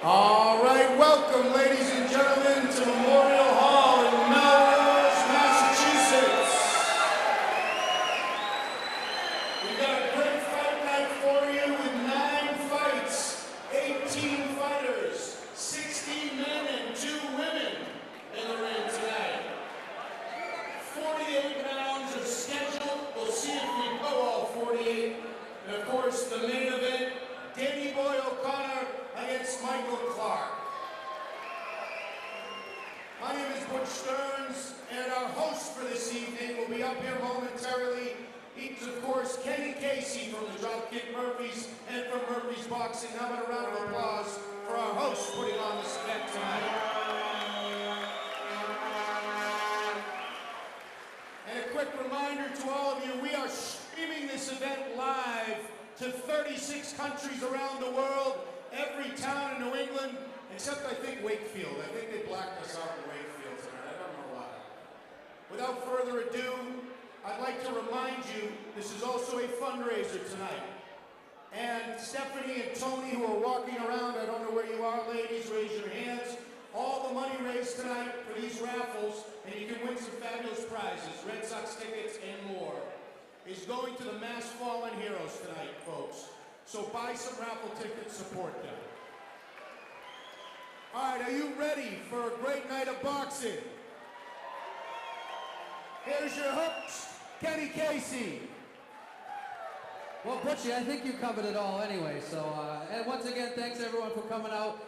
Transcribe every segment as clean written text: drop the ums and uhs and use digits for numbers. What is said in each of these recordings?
All right, welcome, ladies and gentlemen, to Memorial Hall in Melrose, Massachusetts. We've got a great fight night for you with 9 fights, 18 fighters, 60 men and 2 women in the ring tonight. 48 rounds are scheduled. We'll see if we go all 48. And of course, the main event, Danny Boy O'Connor against Michael Clark. My name is Butch Stearns, and our host for this evening will be up here momentarily. He's, of course, Kenny Casey from the Dropkick Murphys and from Murphys Boxing. How about a round of applause for our host putting on this event tonight? And a quick reminder to all of you, we are streaming this event live to 36 countries around the world, every town in New England, except I think Wakefield. I think they blacked us out in Wakefield tonight. I don't know why. Without further ado, I'd like to remind you, this is also a fundraiser tonight. And Stephanie and Tony, who are walking around, I don't know where you are, ladies, raise your hands. All the money raised tonight for these raffles, and you can win some fabulous prizes, Red Sox tickets and more, is going to the Mass Fallen Heroes tonight, folks. So buy some raffle tickets, support them. All right, are you ready for a great night of boxing? Here's your host, Kenny Casey. Well, Butchie, I think you covered it all anyway. So, and once again, thanks everyone for coming out.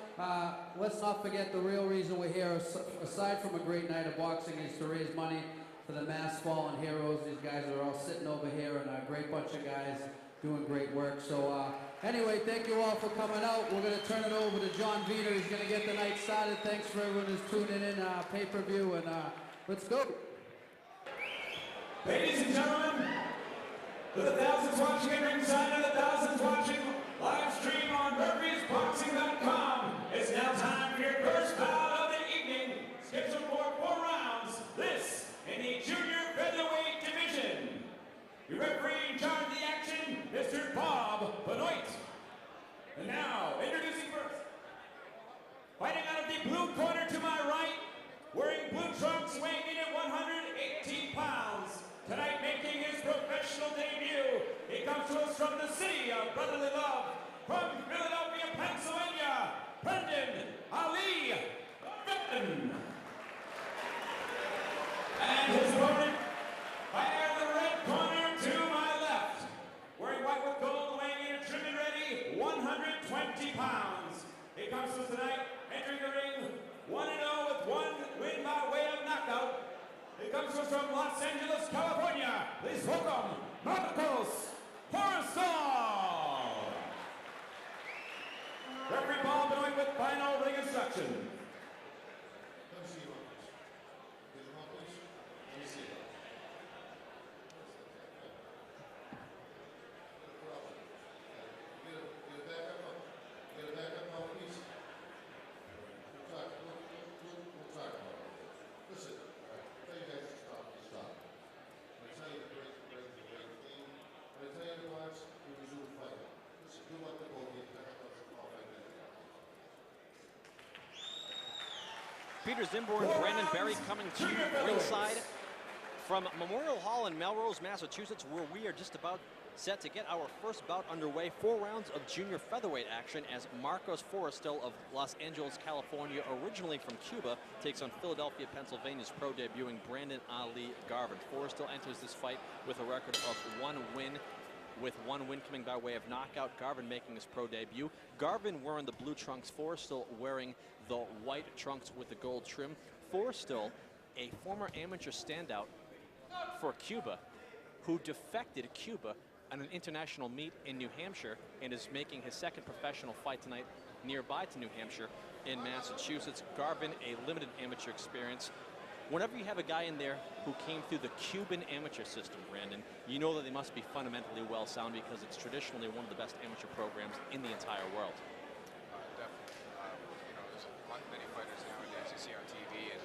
Let's not forget the real reason we're here, aside from a great night of boxing, is to raise money for the Mass Fallen Heroes. These guys are all sitting over here, and a great bunch of guys doing great work. So anyway, thank you all for coming out. We're going to turn it over to John Vita. He's going to get the night started. Thanks for everyone who's tuning in pay-per-view, and let's go. Ladies and gentlemen, to the thousands watching at ringside and the thousands watching live stream on MurphysBoxing.com, it's now time for your first bout of the evening, scheduled for 4 rounds. This in the junior featherweight division. Your referee in charge of the action, Mr. Bob Benoit. And now, introducing first, fighting out of the blue corner to my right, wearing blue trunks, weighing in at 118 pounds. Tonight making his professional debut, he comes to us from the city of brotherly love, from Philadelphia, Pennsylvania, Brendan Ali Garvin. And his opponent, fighting out of the red corner to my left, wearing white with gold, weighing in at trim and ready, 120 pounds. He comes to us tonight, entering the ring, 1-0 with 1 win by way of knockout. He comes to us from Los Angeles, California. Please welcome Marcos Forrestal. Referee Bob Benoit with final ring instruction. Peter Zimborn, Brandon Berry coming to you ringside from Memorial Hall in Melrose, Massachusetts, where we are just about set to get our first bout underway. 4 rounds of junior featherweight action as Marcos Forrestal of Los Angeles, California, originally from Cuba, takes on Philadelphia, Pennsylvania's pro debuting Brandon Ali Garvin. Forrestal enters this fight with a record of 1 win, with 1 win coming by way of knockout. Garvin making his pro debut. Garvin wearing the blue trunks, Forrestal wearing the white trunks with the gold trim. Forrestal, a former amateur standout for Cuba, who defected Cuba on an international meet in New Hampshire and is making his 2nd professional fight tonight nearby to New Hampshire in Massachusetts. Garvin, a limited amateur experience. Whenever you have a guy in there who came through the Cuban amateur system, Brandon, you know that they must be fundamentally well sound, because it's traditionally one of the best amateur programs in the entire world. Definitely. You know, there's many fighters nowadays you see on TV, and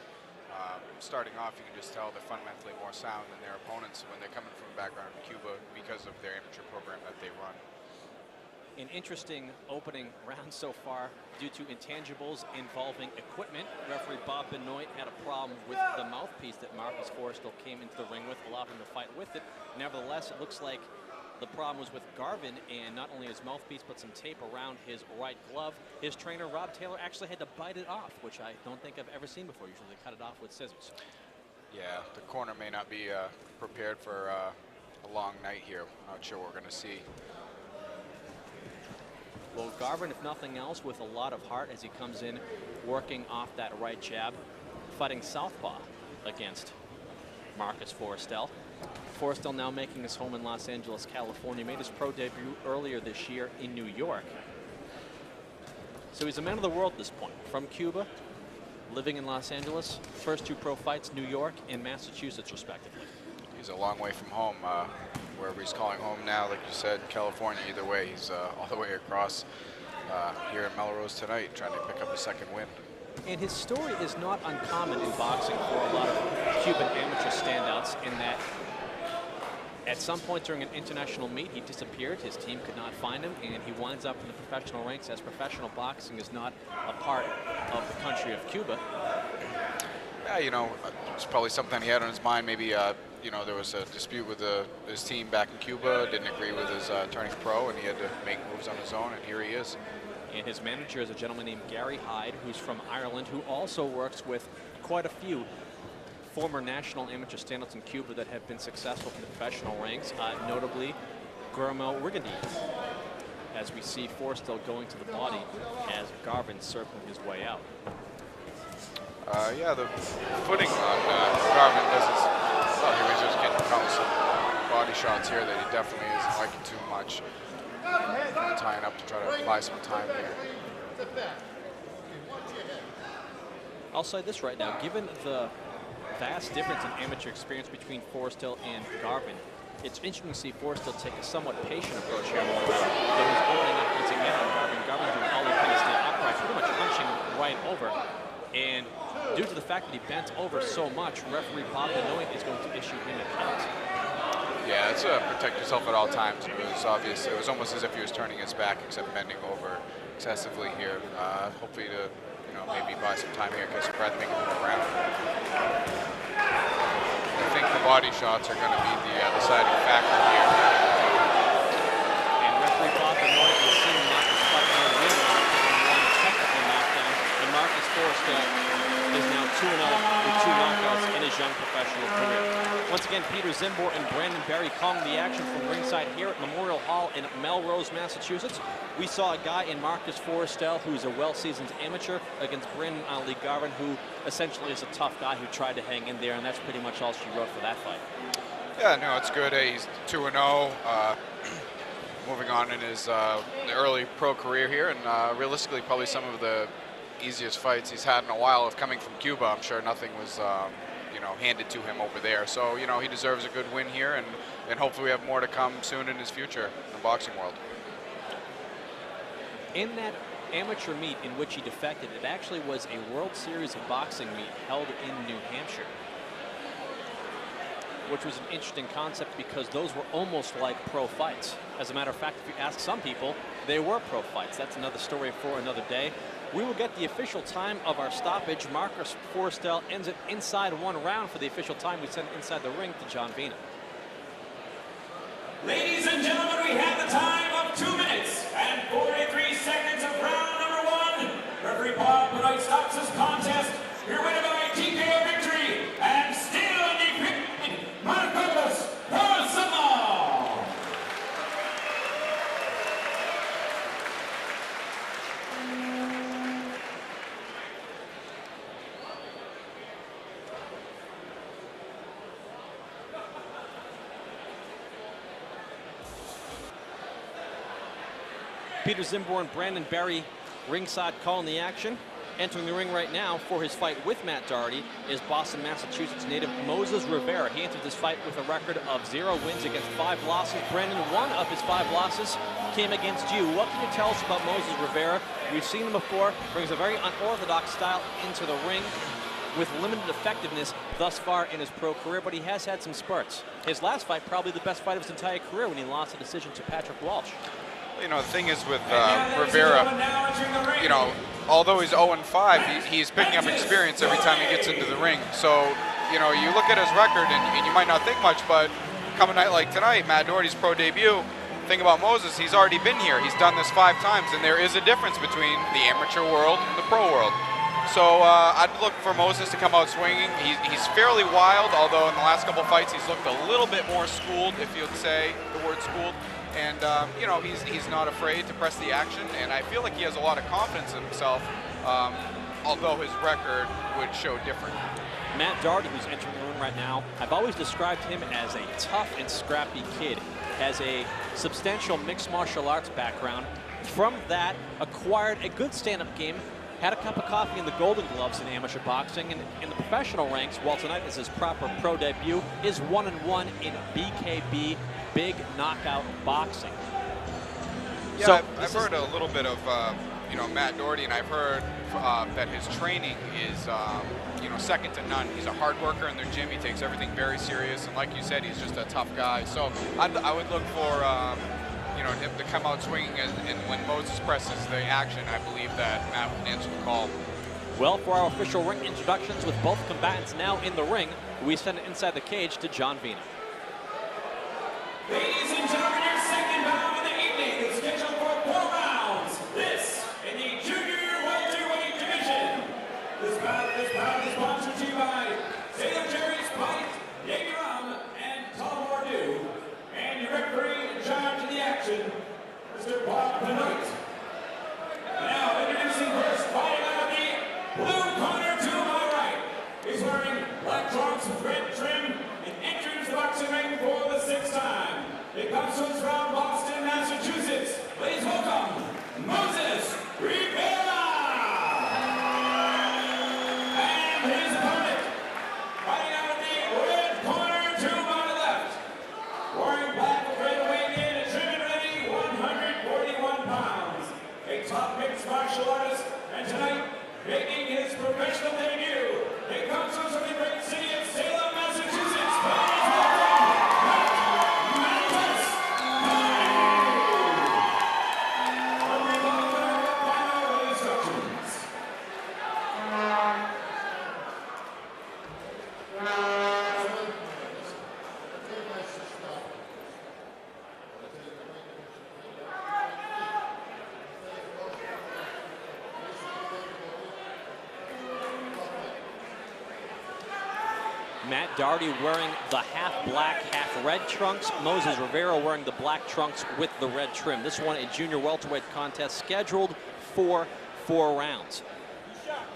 starting off, you can just tell they're fundamentally more sound than their opponents when they're coming from a background in Cuba because of their amateur program that they run. An interesting opening round so far due to intangibles involving equipment. Referee Bob Benoit had a problem with the mouthpiece that Marcus Forrestal came into the ring with, allowed him to fight with it. Nevertheless, it looks like the problem was with Garvin, and not only his mouthpiece, but some tape around his right glove. His trainer, Rob Taylor, actually had to bite it off, which I don't think I've ever seen before. Usually they cut it off with scissors. Yeah, the corner may not be prepared for a long night here. Not sure what we're going to see. Well, Garvin, if nothing else, with a lot of heart as he comes in, working off that right jab, fighting southpaw against Marcus Forrestal. Forrestal now making his home in Los Angeles, California. Made his pro debut earlier this year in New York. So he's a man of the world at this point. From Cuba, living in Los Angeles. First 2 pro fights, New York and Massachusetts, respectively. He's a long way from home. Wherever he's calling home now, like you said, California. Either way, he's all the way across here in Melrose tonight, trying to pick up a second win. And his story is not uncommon in boxing for a lot of Cuban amateur standouts, in that at some point during an international meet, he disappeared. His team could not find him, and he winds up in the professional ranks, as professional boxing is not a part of the country of Cuba. Yeah, you know, it's probably something he had on his mind. Maybe you know, there was a dispute with his team back in Cuba, didn't agree with his turning pro, and he had to make moves on his own, and here he is. And his manager is a gentleman named Gary Hyde, who's from Ireland, who also works with quite a few former national amateur standouts in Cuba that have been successful in the professional ranks, notably Guillermo Rigondeaux, as we see Forrestal going to the body as Garvin's circling his way out. Yeah, the footing on Garvin doesn't. Well, he was just getting some body shots here that he definitely isn't liking too much. Tying up to try to buy some time here. I'll say this right now, given the vast difference in amateur experience between Forrestal and Garvin, it's interesting to see Forrestal take a somewhat patient approach here. So he's opening up once again on Garvin. Garvin doing all he can to stay upright, pretty much punching right over. And due to the fact that he bent over so much, referee Bob Benoit is going to issue him a count. Yeah, it's protect yourself at all times. It was obvious. It was almost as if he was turning his back, except bending over excessively here. Hopefully to, you know, maybe buy some time here, catch some breath, make it move around. I think the body shots are going to be the deciding factor here. And referee Bob Benoit is seeing Marcus fight no win and one technical knockdown. And Marcus Forrestal is now 2-0 with 2 knockouts in his young professional career. Once again, Peter Zimbor and Brandon Barry calling the action from ringside here at Memorial Hall in Melrose, Massachusetts. We saw a guy in Marcus Forrestal who's a well-seasoned amateur against Brandon Ali Garvin, who essentially is a tough guy who tried to hang in there, and that's pretty much all she wrote for that fight. Yeah, no, it's good. He's 2-0. Moving on in his early pro career here, and realistically probably some of the easiest fights he's had in a while. Of coming from Cuba, I'm sure nothing was you know, handed to him over there. So, you know, he deserves a good win here, and hopefully we have more to come soon in his future in the boxing world. In that amateur meet in which he defected, it actually was a World Series of Boxing meet held in New Hampshire, which was an interesting concept because those were almost like pro fights. As a matter of fact, if you ask some people, they were pro fights. That's another story for another day. We will get the official time of our stoppage. Marcus Forrestal ends it inside 1 round for the official time. We send inside the ring to John Vena. Ladies and gentlemen, we have the time of 2 minutes and 43 seconds of round number 1. Referee Bob Benoit stops this contest. Your winner by TKO victory and still undefeated, Marcus Forrestal. Peter Zimbor and Brandon Barry ringside calling the action. Entering the ring right now for his fight with Matt Doherty is Boston, Massachusetts native Moses Rivera. He entered this fight with a record of 0 wins against 5 losses. Brandon, 1 of his 5 losses came against you. What can you tell us about Moses Rivera? We've seen him before, brings a very unorthodox style into the ring with limited effectiveness thus far in his pro career, but he has had some spurts. His last fight, probably the best fight of his entire career when he lost a decision to Patrick Walsh. You know, the thing is with Rivera, you know, although he's 0-5, he's picking up experience every time he gets into the ring. So, you know, you look at his record and you might not think much, but come a night like tonight, Matt Doherty's pro debut, think about Moses, he's already been here. He's done this 5 times, and there is a difference between the amateur world and the pro world. So I'd look for Moses to come out swinging. He's fairly wild, although in the last couple fights he's looked a little bit more schooled, if you'd say the word schooled. And, you know, he's not afraid to press the action, and I feel like he has a lot of confidence in himself, although his record would show different. Matt Doherty, who's entering the room right now, I've always described him as a tough and scrappy kid. Has a substantial mixed martial arts background. From that, acquired a good stand-up game, had a cup of coffee in the Golden Gloves in amateur boxing, and in the professional ranks, while tonight is his proper pro debut, is 1-1 in BKB, big knockout boxing. Yeah, So I've heard a little bit of, you know, Matt Doherty, and I've heard that his training is, you know, second to none. He's a hard worker in the gym. He takes everything very serious, and like you said, he's just a tough guy. So I would look for, you know, him to come out swinging, and when Moses presses the action, I believe that Matt will answer the call. Well, for our official ring introductions with both combatants now in the ring, we send it inside the cage to John Vina. Ladies and gentlemen, your second bout of the evening is scheduled for 4 rounds. This in the junior welterweight division. This bout is sponsored to you by Sailor Jerry's Fight, Davey Rum, and Tom Mordew. And your referee in charge of the action, Mr. Bob Benoit. Now introducing first, fighting out of the blue corner to my right. He's wearing black trunks with red trim and enters the boxing ring for the 6th time. He comes to us from Boston, Massachusetts. Please welcome Moses Rivera. And his opponent, fighting out of the red corner to my left. Wearing black with red weight in at trim and ready, 141 pounds. A top mixed martial artist, and tonight, making his professional debut, he comes to us from the great city of Salem, Massachusetts. Please welcome Matt Mantis. Final instructions. Matt Doherty wearing the half black, half red trunks. Moses Rivera wearing the black trunks with the red trim. This one a junior welterweight contest scheduled for 4 rounds.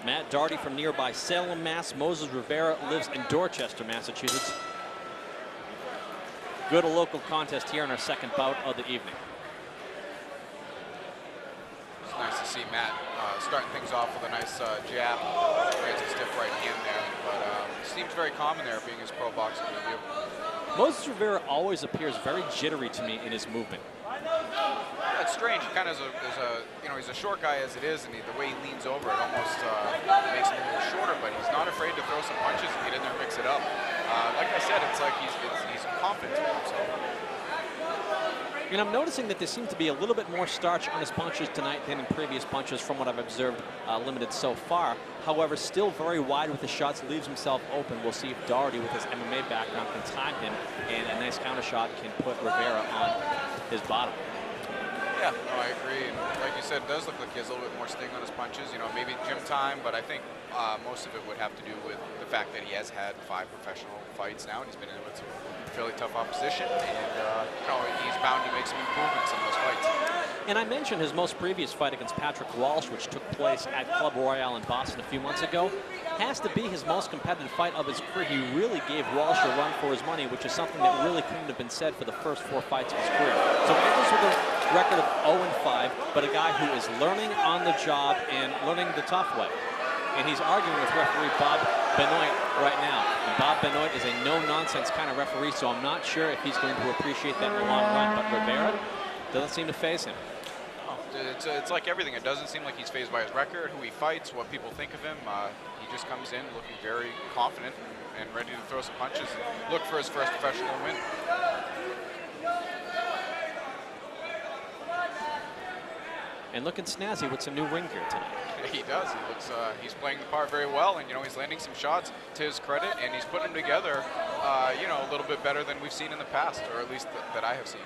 Matt Doherty from nearby Salem, Mass. Moses Rivera lives in Dorchester, Massachusetts. Good local contest here in our second bout of the evening. It's nice to see Matt starting things off with a nice jab. He has a stiff right hand there, but seems very common there, being his pro boxing debut. Moses Rivera always appears very jittery to me in his movement. Yeah, it's strange. He kind of is a, you know, he's a short guy as it is, and the way he leans over, it almost makes him a little shorter, but he's not afraid to throw some punches and get in there and mix it up. Like I said, it's like he's confident in himself. And I'm noticing that there seems to be a little bit more starch on his punches tonight than in previous punches from what I've observed limited so far. However, still very wide with the shots, leaves himself open. We'll see if Doherty, with his MMA background, can time him, and a nice counter shot can put Rivera on his bottom. Yeah, no, I agree. And like you said, it does look like he has a little bit more sting on his punches. You know, maybe gym time, but I think most of it would have to do with the fact that he has had 5 professional fights now, and he's been in with some fairly tough opposition, and you know, he's bound to make some improvements in those fights. And I mentioned his most previous fight against Patrick Walsh, which took place at Club Royale in Boston a few months ago. Has to be his most competitive fight of his career. He really gave Walsh a run for his money, which is something that really couldn't have been said for the first 4 fights of his career. So enters with a record of 0-5, but a guy who is learning on the job and learning the tough way. And he's arguing with referee Bob Benoit right now. And Bob Benoit is a no-nonsense kind of referee, so I'm not sure if he's going to appreciate that in the long run. But Rivera doesn't seem to faze him. It's like everything. It doesn't seem like he's fazed by his record, who he fights, what people think of him. He just comes in looking very confident and ready to throw some punches and look for his first professional win. and looking snazzy with some new ring gear tonight. He does. He looks. He's playing the part very well, and he's landing some shots to his credit, and he's putting them together, a little bit better than we've seen in the past, or at least that I have seen.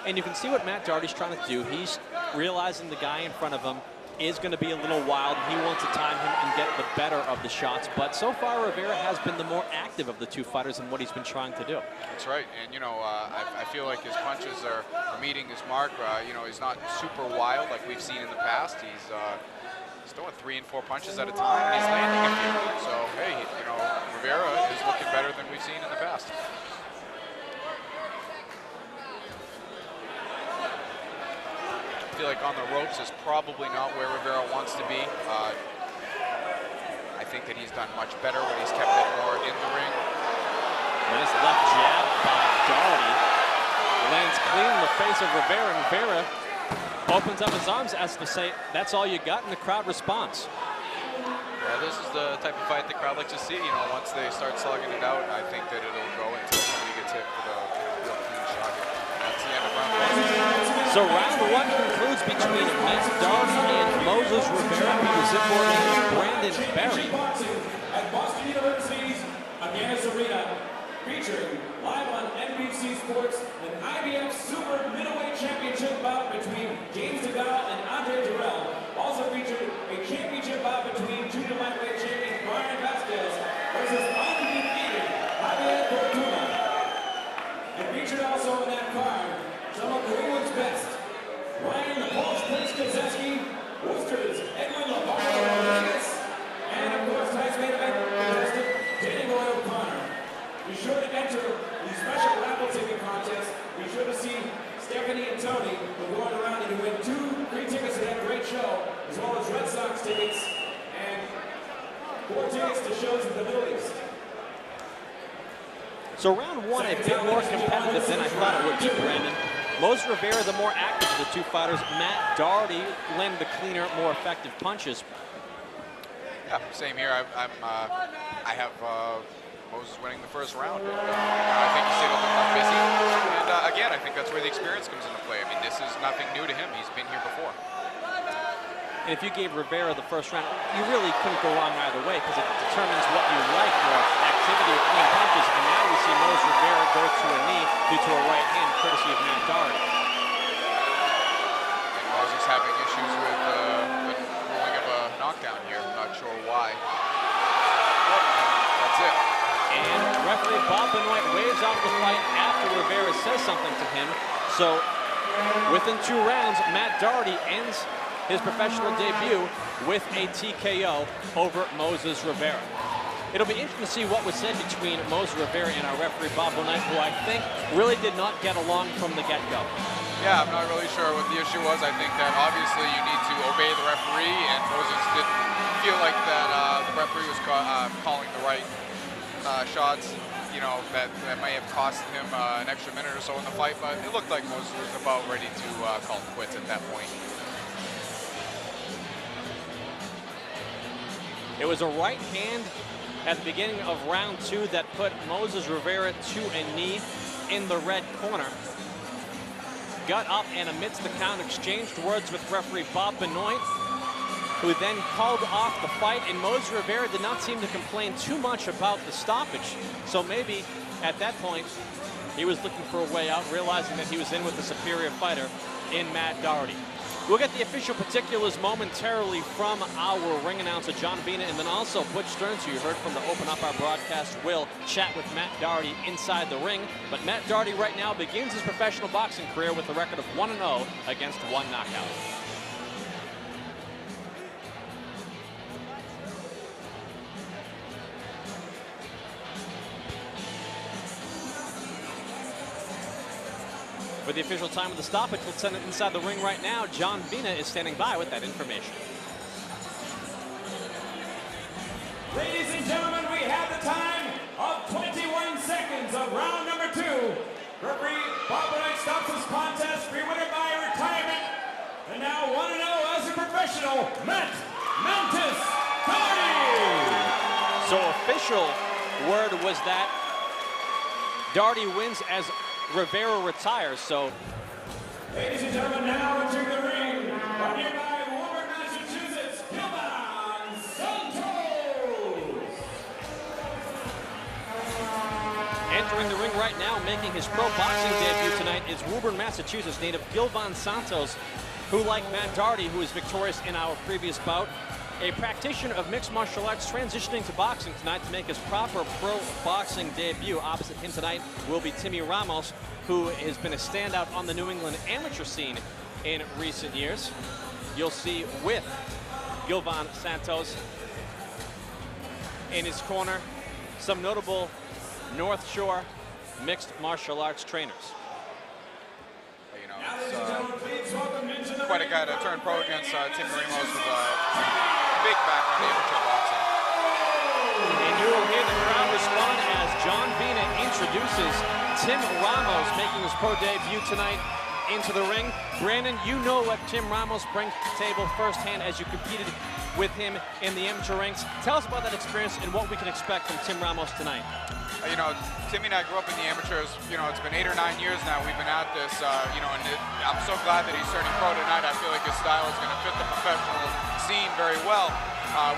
And you can see what Matt Doherty's trying to do. He's realizing the guy in front of him is going to be a little wild, and he wants to time him and get the better of the shots. But so far, Rivera has been the more active of the two fighters in what he's been trying to do. That's right, and I feel like his punches are meeting his mark. He's not super wild like we've seen in the past. He's throwing 3 and 4 punches at a time, and he's landing a few. So hey, Rivera is looking better than we've seen in the past. I feel like on the ropes is probably not where Rivera wants to be. I think that he's done much better when he's kept it more in the ring. Nice left jab by Doherty. Lands clean in the face of Rivera, and Rivera opens up his arms as to say, that's all you got, and the crowd responds. Yeah, this is the type of fight the crowd likes to see. Once they start slugging it out, I think that it'll go until somebody gets hit for the real clean shot here. That's the end of round 1. So round 1 concludes between Matt Doherty and Moses Rivera. He was in for Brandon Berry. At Boston University's Aganis Arena, featuring live on NBC Sports, an IBF Super Middleweight Championship bout between James DeGale and Andre Durrell. Also featured a championship bout between junior lightweight champion Brian Vasquez versus undefeated Javier Fortuna. And featured also in that card, some of New England's best, Ryan the Pulse Prince Kozeski, Worcester's Edwin Lavardo, and of course tonight's main event contestant Danny Boy O'Connor. Be sure to enter the special raffle ticket contest. Be sure to see Stephanie and Tony who are going around and win 2 free tickets to that great show, as well as Red Sox tickets and 4 tickets to shows in the Middle East. So round 1 a bit more competitive than I thought it would be, Brandon. Moses Rivera the more active of the two fighters. Matt Doherty landed the cleaner, more effective punches. Yeah, same here. I have Moses winning the first round. I think he's able to become busy. And again, I think that's where the experience comes into play. I mean, this is nothing new to him. He's been here before. And if you gave Rivera the first round, you really couldn't go wrong either way, because it determines what you like, more activity or clean punches. And now we see Moses Rivera go to a knee due to a right hand, courtesy of Matt Doherty. And Moses having issues with the ruling of a knockdown here. I'm not sure why. But that's it. And referee Bob Benoit waves off the fight after Rivera says something to him. So within 2 rounds, Matt Doherty ends his professional debut with a TKO over Moses Rivera. It'll be interesting to see what was said between Moses Rivera and our referee Bob Benoit, who I think really did not get along from the get-go. Yeah, I'm not really sure what the issue was. I think that obviously you need to obey the referee, and Moses didn't feel like that the referee was calling the right shots. That may have cost him an extra minute or so in the fight, but it looked like Moses was about ready to call it quits at that point. It was a right hand at the beginning of round 2 that put Moses Rivera to a knee in the red corner. Got up and amidst the count exchanged words with referee Bob Benoit, who then called off the fight, and Moses Rivera did not seem to complain too much about the stoppage. So maybe at that point he was looking for a way out, realizing that he was in with a superior fighter in Matt Doherty. We'll get the official particulars momentarily from our ring announcer, John Vina, and then also Butch Stearns, who you heard from to open up our broadcast, will chat with Matt Doherty inside the ring. But Matt Doherty right now begins his professional boxing career with a record of 1-0 against 1 knockout. For the official time of the stoppage, we'll send it inside the ring right now. John Vina is standing by with that information. Ladies and gentlemen, we have the time of 21 seconds of round number 2. Referee Bob Benoit stops this contest, free winner by retirement. And now 1-0 as a professional, Matt Mantis Doherty. So official word was that Doherty wins as Rivera retires. So ladies and gentlemen, now entering the ring nearby Woburn, Massachusetts, Gilvan Santos. Entering the ring right now, making his pro boxing debut tonight, is Woburn, Massachusetts native Gilvan Santos, who, like Matt Doherty, who was victorious in our previous bout, a practitioner of mixed martial arts, transitioning to boxing tonight to make his proper pro boxing debut. Opposite him tonight will be Timmy Ramos, who has been a standout on the New England amateur scene in recent years. You'll see with Gilvan Santos in his corner some notable North Shore mixed martial arts trainers. You know, it's quite a guy to turn pro against. Timmy Ramos with a big background in amateur boxing. And you will hear the crowd respond as John Vina introduces Tim Ramos, making his pro debut tonight, into the ring. Brandon, you know what Tim Ramos brings to the table firsthand as you competed with him in the amateur ranks. Tell us about that experience and what we can expect from Tim Ramos tonight. You know, Timmy and I grew up in the amateurs. You know, it's been 8 or 9 years now we've been at this. You know, and I'm so glad that he's turning pro tonight. I feel like his style is going to fit the professional scene very well.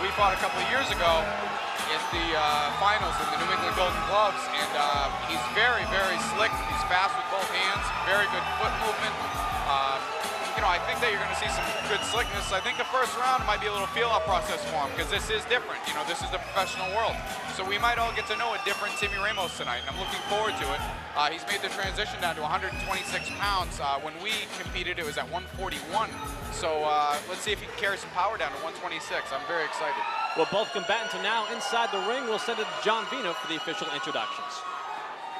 We fought a couple of years ago in the finals in the New England Golden Gloves, and he's very, very slick. He's fast with both hands, very good foot movement. You know, I think that you're going to see some good slickness. I think the first round might be a little feel-out process for him because this is different. You know, this is the professional world. So we might all get to know a different Timmy Ramos tonight, and I'm looking forward to it. He's made the transition down to 126 pounds. When we competed, it was at 141. So let's see if he can carry some power down to 126. I'm very excited. Well, both combatants are now inside the ring. We'll send it to John Vina for the official introductions.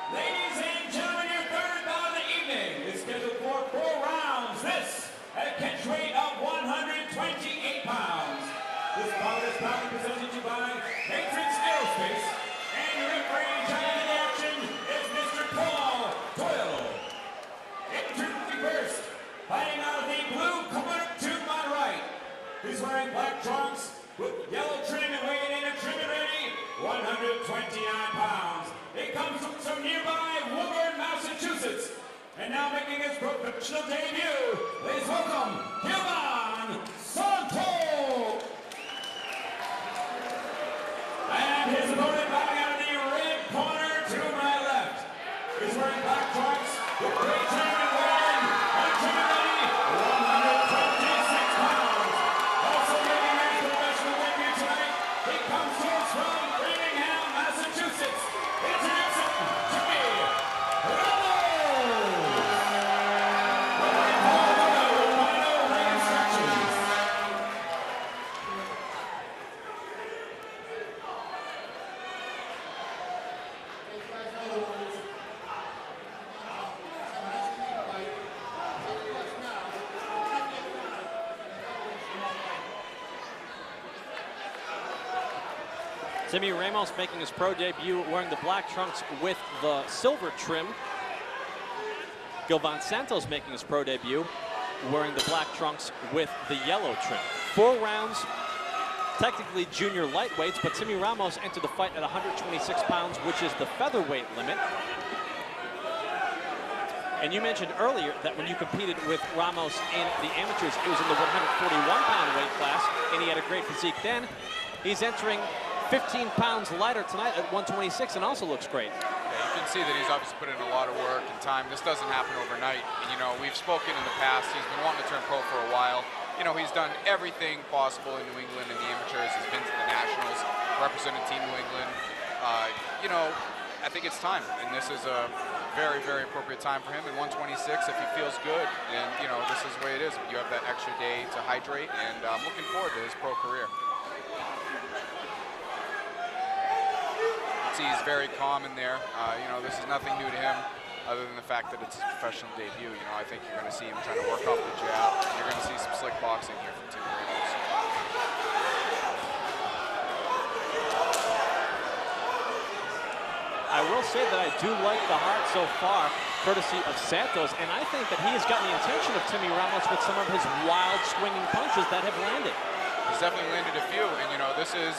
Ladies and gentlemen, your third bout of the evening is scheduled for 4 rounds. This at a catch weight of 128 pounds. This bout is proudly presented to you by Matrix Aerospace, and your referee judging the action is Mr. Paul Doyle. Introducing first, fighting out of the blue corner to my right. He's wearing black trunks with yellow trim and weighing in at trim and ready, 129 pounds. He comes from nearby Woburn, Massachusetts. And now making his professional debut, please welcome Gilvan Santos. And his opponent bowing out of the red corner to my left. He's wearing black trunks with gray trim and weighing at trim and ready, 126 pounds. Also making his professional debut tonight, he comes to us from Framingham, Massachusetts. Introducing Timmy Ramos. Timmy Ramos making his pro debut wearing the black trunks with the silver trim. Gilvan Santos making his pro debut wearing the black trunks with the yellow trim. 4 rounds, technically junior lightweights, but Timmy Ramos entered the fight at 126 pounds, which is the featherweight limit. And you mentioned earlier that when you competed with Ramos in the amateurs, it was in the 141-pound weight class, and he had a great physique then. He's entering 15 pounds lighter tonight at 126 and also looks great. Yeah, you can see that he's obviously put in a lot of work and time. This doesn't happen overnight. And, you know, we've spoken in the past. He's been wanting to turn pro for a while. You know, he's done everything possible in New England in the amateurs. He's been to the Nationals, represented Team New England. You know, I think it's time. And this is a very, very appropriate time for him. In 126, if he feels good, and, you know, this is the way it is. You have that extra day to hydrate, and I'm looking forward to his pro career. See, he's very calm in there. You know, this is nothing new to him other than the fact that it's his professional debut. You know, I think you're going to see him trying to work off the jab. You're going to see some slick boxing here from Timmy Ramos. I will say that I do like the heart so far, courtesy of Santos, and I think that he has gotten the attention of Timmy Ramos with some of his wild swinging punches that have landed. He's definitely landed a few, and, you know, this is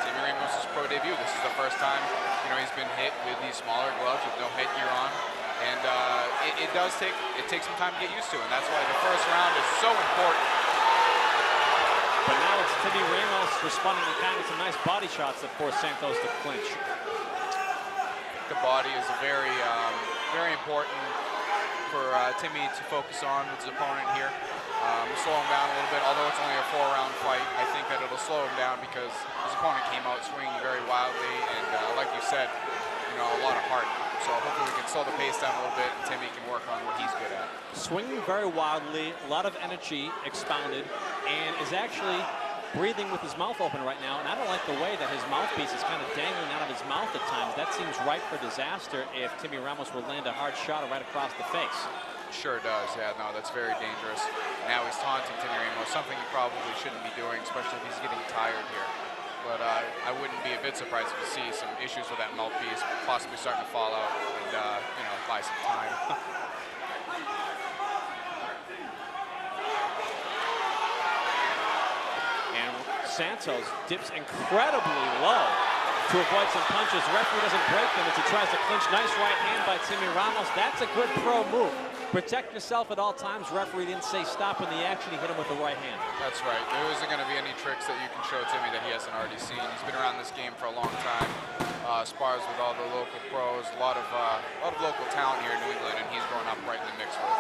Timmy Ramos' pro debut. This is the first time, you know, he's been hit with these smaller gloves with no headgear on. And it takes some time to get used to, and that's why the first round is so important. Timmy Ramos responding to kind of some nice body shots that forced Santos to clinch. The body is very important for Timmy to focus on with his opponent here. Slow him down a little bit, although it's only a 4-round fight. I think that it'll slow him down because his opponent came out swinging very wildly, and like you said, a lot of heart. So hopefully we can slow the pace down a little bit, and Timmy can work on what he's good at. Swinging very wildly, a lot of energy expounded, and is actually breathing with his mouth open right now. And I don't like the way that his mouthpiece is kind of dangling out of his mouth at times. That seems ripe for disaster if Timmy Ramos would land a hard shot right across the face. Sure does, yeah, no, that's very dangerous. Now he's taunting Timmy Ramos, something he probably shouldn't be doing, especially if he's getting tired here. But I wouldn't be a bit surprised if you see some issues with that mouthpiece, possibly starting to fall out and, buy some time. And Santos dips incredibly low to avoid some punches. The referee doesn't break them as he tries to clinch. Nice right hand by Timmy Ramos. That's a good pro move. Protect yourself at all times. Referee didn't say stop in the action. He hit him with the right hand. That's right. There isn't going to be any tricks that you can show Timmy that he hasn't already seen. He's been around this game for a long time. Spars with all the local pros. A lot of local talent here in New England, and he's growing up right in the mix with.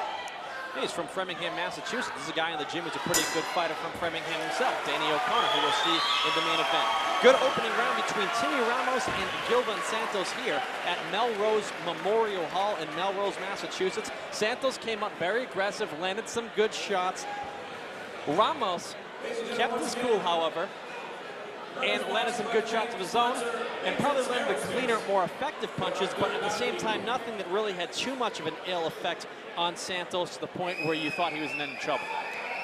He's from Framingham, Massachusetts. This is a guy in the gym who's a pretty good fighter from Framingham himself, Danny O'Connor, who we'll see in the main event. Good opening round between Timmy Ramos and Gilvan Santos here at Melrose Memorial Hall in Melrose, Massachusetts. Santos came up very aggressive, landed some good shots. Ramos kept his cool, however, and landed some good shots of his own, and probably landed the cleaner, more effective punches, but at the same time, nothing that really had too much of an ill effect on Santos to the point where you thought he was in any trouble.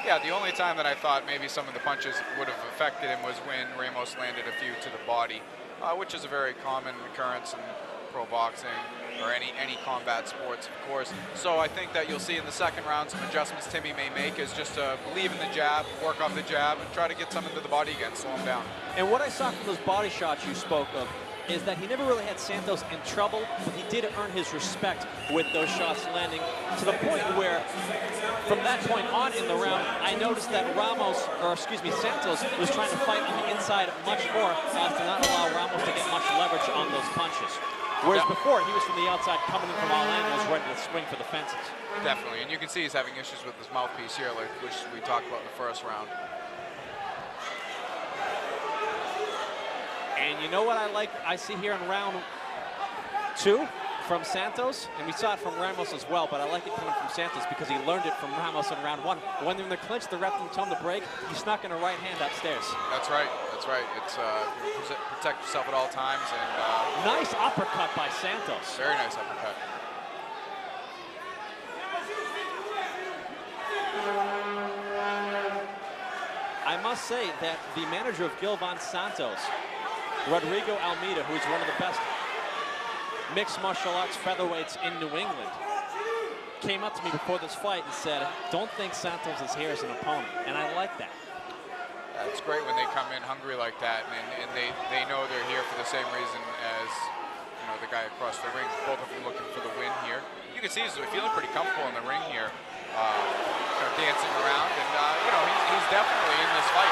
Yeah, the only time that I thought maybe some of the punches would have affected him was when Ramos landed a few to the body, which is a very common occurrence in pro boxing or any combat sports, of course. So I think that you'll see in the second round some adjustments Timmy may make is just to believe in the jab, work off the jab, and try to get some into the body again, slow him down. And what I saw from those body shots you spoke of is that he never really had Santos in trouble, but he did earn his respect with those shots landing, to the point where, from that point on in the round, I noticed that Santos was trying to fight on the inside much more as to not allow Ramos to get much leverage on those punches. Whereas before, he was from the outside, coming in from all angles, ready to swing for the fences. Definitely, and you can see he's having issues with his mouthpiece here, which we talked about in the first round. And you know what I see here in round 2 from Santos, and we saw it from Ramos as well, but I like it coming from Santos because he learned it from Ramos in round 1. When they're in the clinch, the ref didn't tell him to break. He snuck in a right hand upstairs. That's right. That's right. It's protect yourself at all times. And nice uppercut by Santos. Very nice uppercut. I must say that the manager of Gilvan Santos, Rodrigo Almeida, who's one of the best mixed martial arts featherweights in New England, came up to me before this fight and said, don't think Santos is here as an opponent. And I like that. It's great when they come in hungry like that, and they know they're here for the same reason as the guy across the ring. Both of them looking for the win here. You can see he's feeling pretty comfortable in the ring here, dancing around, and he's definitely in this fight.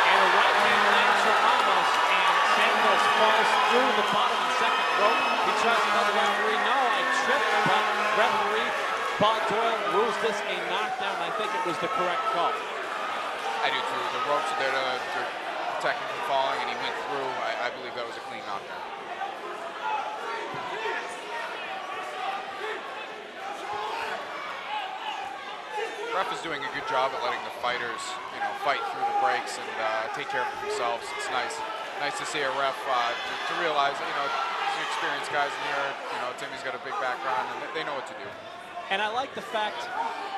And a right hand lands for Ramos, and Santos falls through the bottom of the second rope. He tries to tell the referee, no, I tripped, but referee Bob Doyle rules this a knockdown. I think it was the correct call. I do too. The ropes are there to protect him from falling, and he went through. I believe that was a clean knockdown. The ref is doing a good job at letting the fighters, fight through the breaks and take care of themselves. It's nice to see a ref to realize that, these are experienced guys in here. Timmy's got a big background, and they know what to do. And I like the fact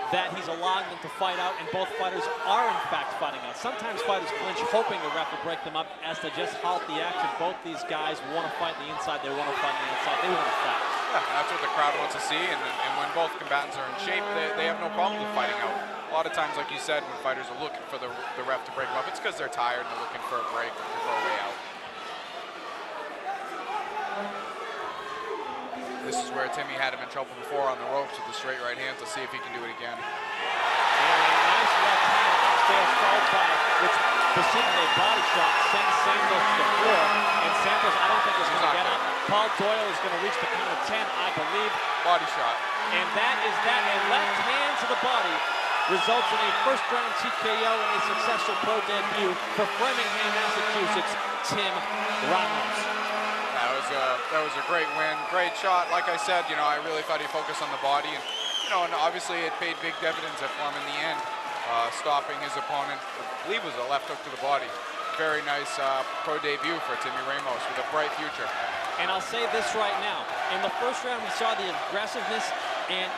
that he's allowing them to fight out, and both fighters are in fact fighting out. Sometimes fighters clinch, hoping the ref will break them up as to just halt the action. Both these guys want to fight the inside, they want to fight the outside, they want to fight. Yeah, that's what the crowd wants to see, and when both combatants are in shape, they have no problem with fighting out. A lot of times, like you said, when fighters are looking for the ref to break them up, it's because they're tired and they're looking for a break to go a way out. This is where Timmy had him in trouble before on the ropes with the straight right hands. Let's see if he can do it again. And a nice left hand upstairs followed by, which precision a body shot sends Santos to the floor, and Santos I don't think is going to get up. Paul Doyle is going to reach the count of 10, I believe. Body shot. And that is that. A left hand to the body results in a first-round TKO and a successful pro debut for Framingham, Massachusetts, Tim Ramos. That was a great win, great shot. Like I said, I really thought he focused on the body, and and obviously it paid big dividends for him in the end, stopping his opponent. I believe it was a left hook to the body. Very nice pro debut for Timmy Ramos with a bright future. And I'll say this right now: in the first round, we saw the aggressiveness and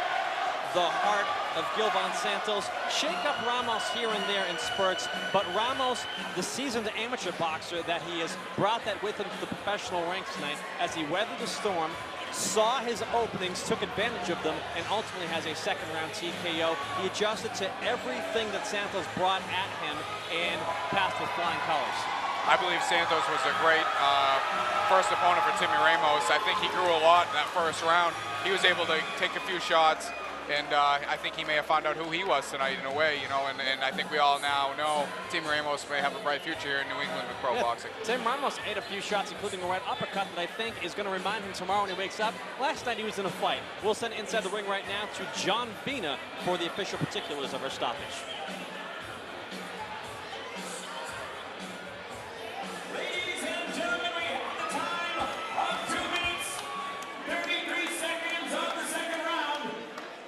the heart of Gilvan Santos shake up Ramos here and there in spurts, but Ramos, the seasoned amateur boxer that he is, brought that with him to the professional ranks tonight as he weathered the storm, saw his openings, took advantage of them, and ultimately has a second-round TKO. He adjusted to everything that Santos brought at him and passed with flying colors. I believe Santos was a great first opponent for Timmy Ramos. I think he grew a lot in that first round. He was able to take a few shots, and I think he may have found out who he was tonight in a way, and I think we all now know Timmy Ramos may have a bright future here in New England with pro boxing. Tim Ramos ate a few shots, including a right uppercut that I think is going to remind him tomorrow when he wakes up. Last night he was in a fight. We'll send inside the ring right now to John Vina for the official particulars of our stoppage. Ladies and gentlemen, we have the time of 2 minutes, 33 seconds of the second round.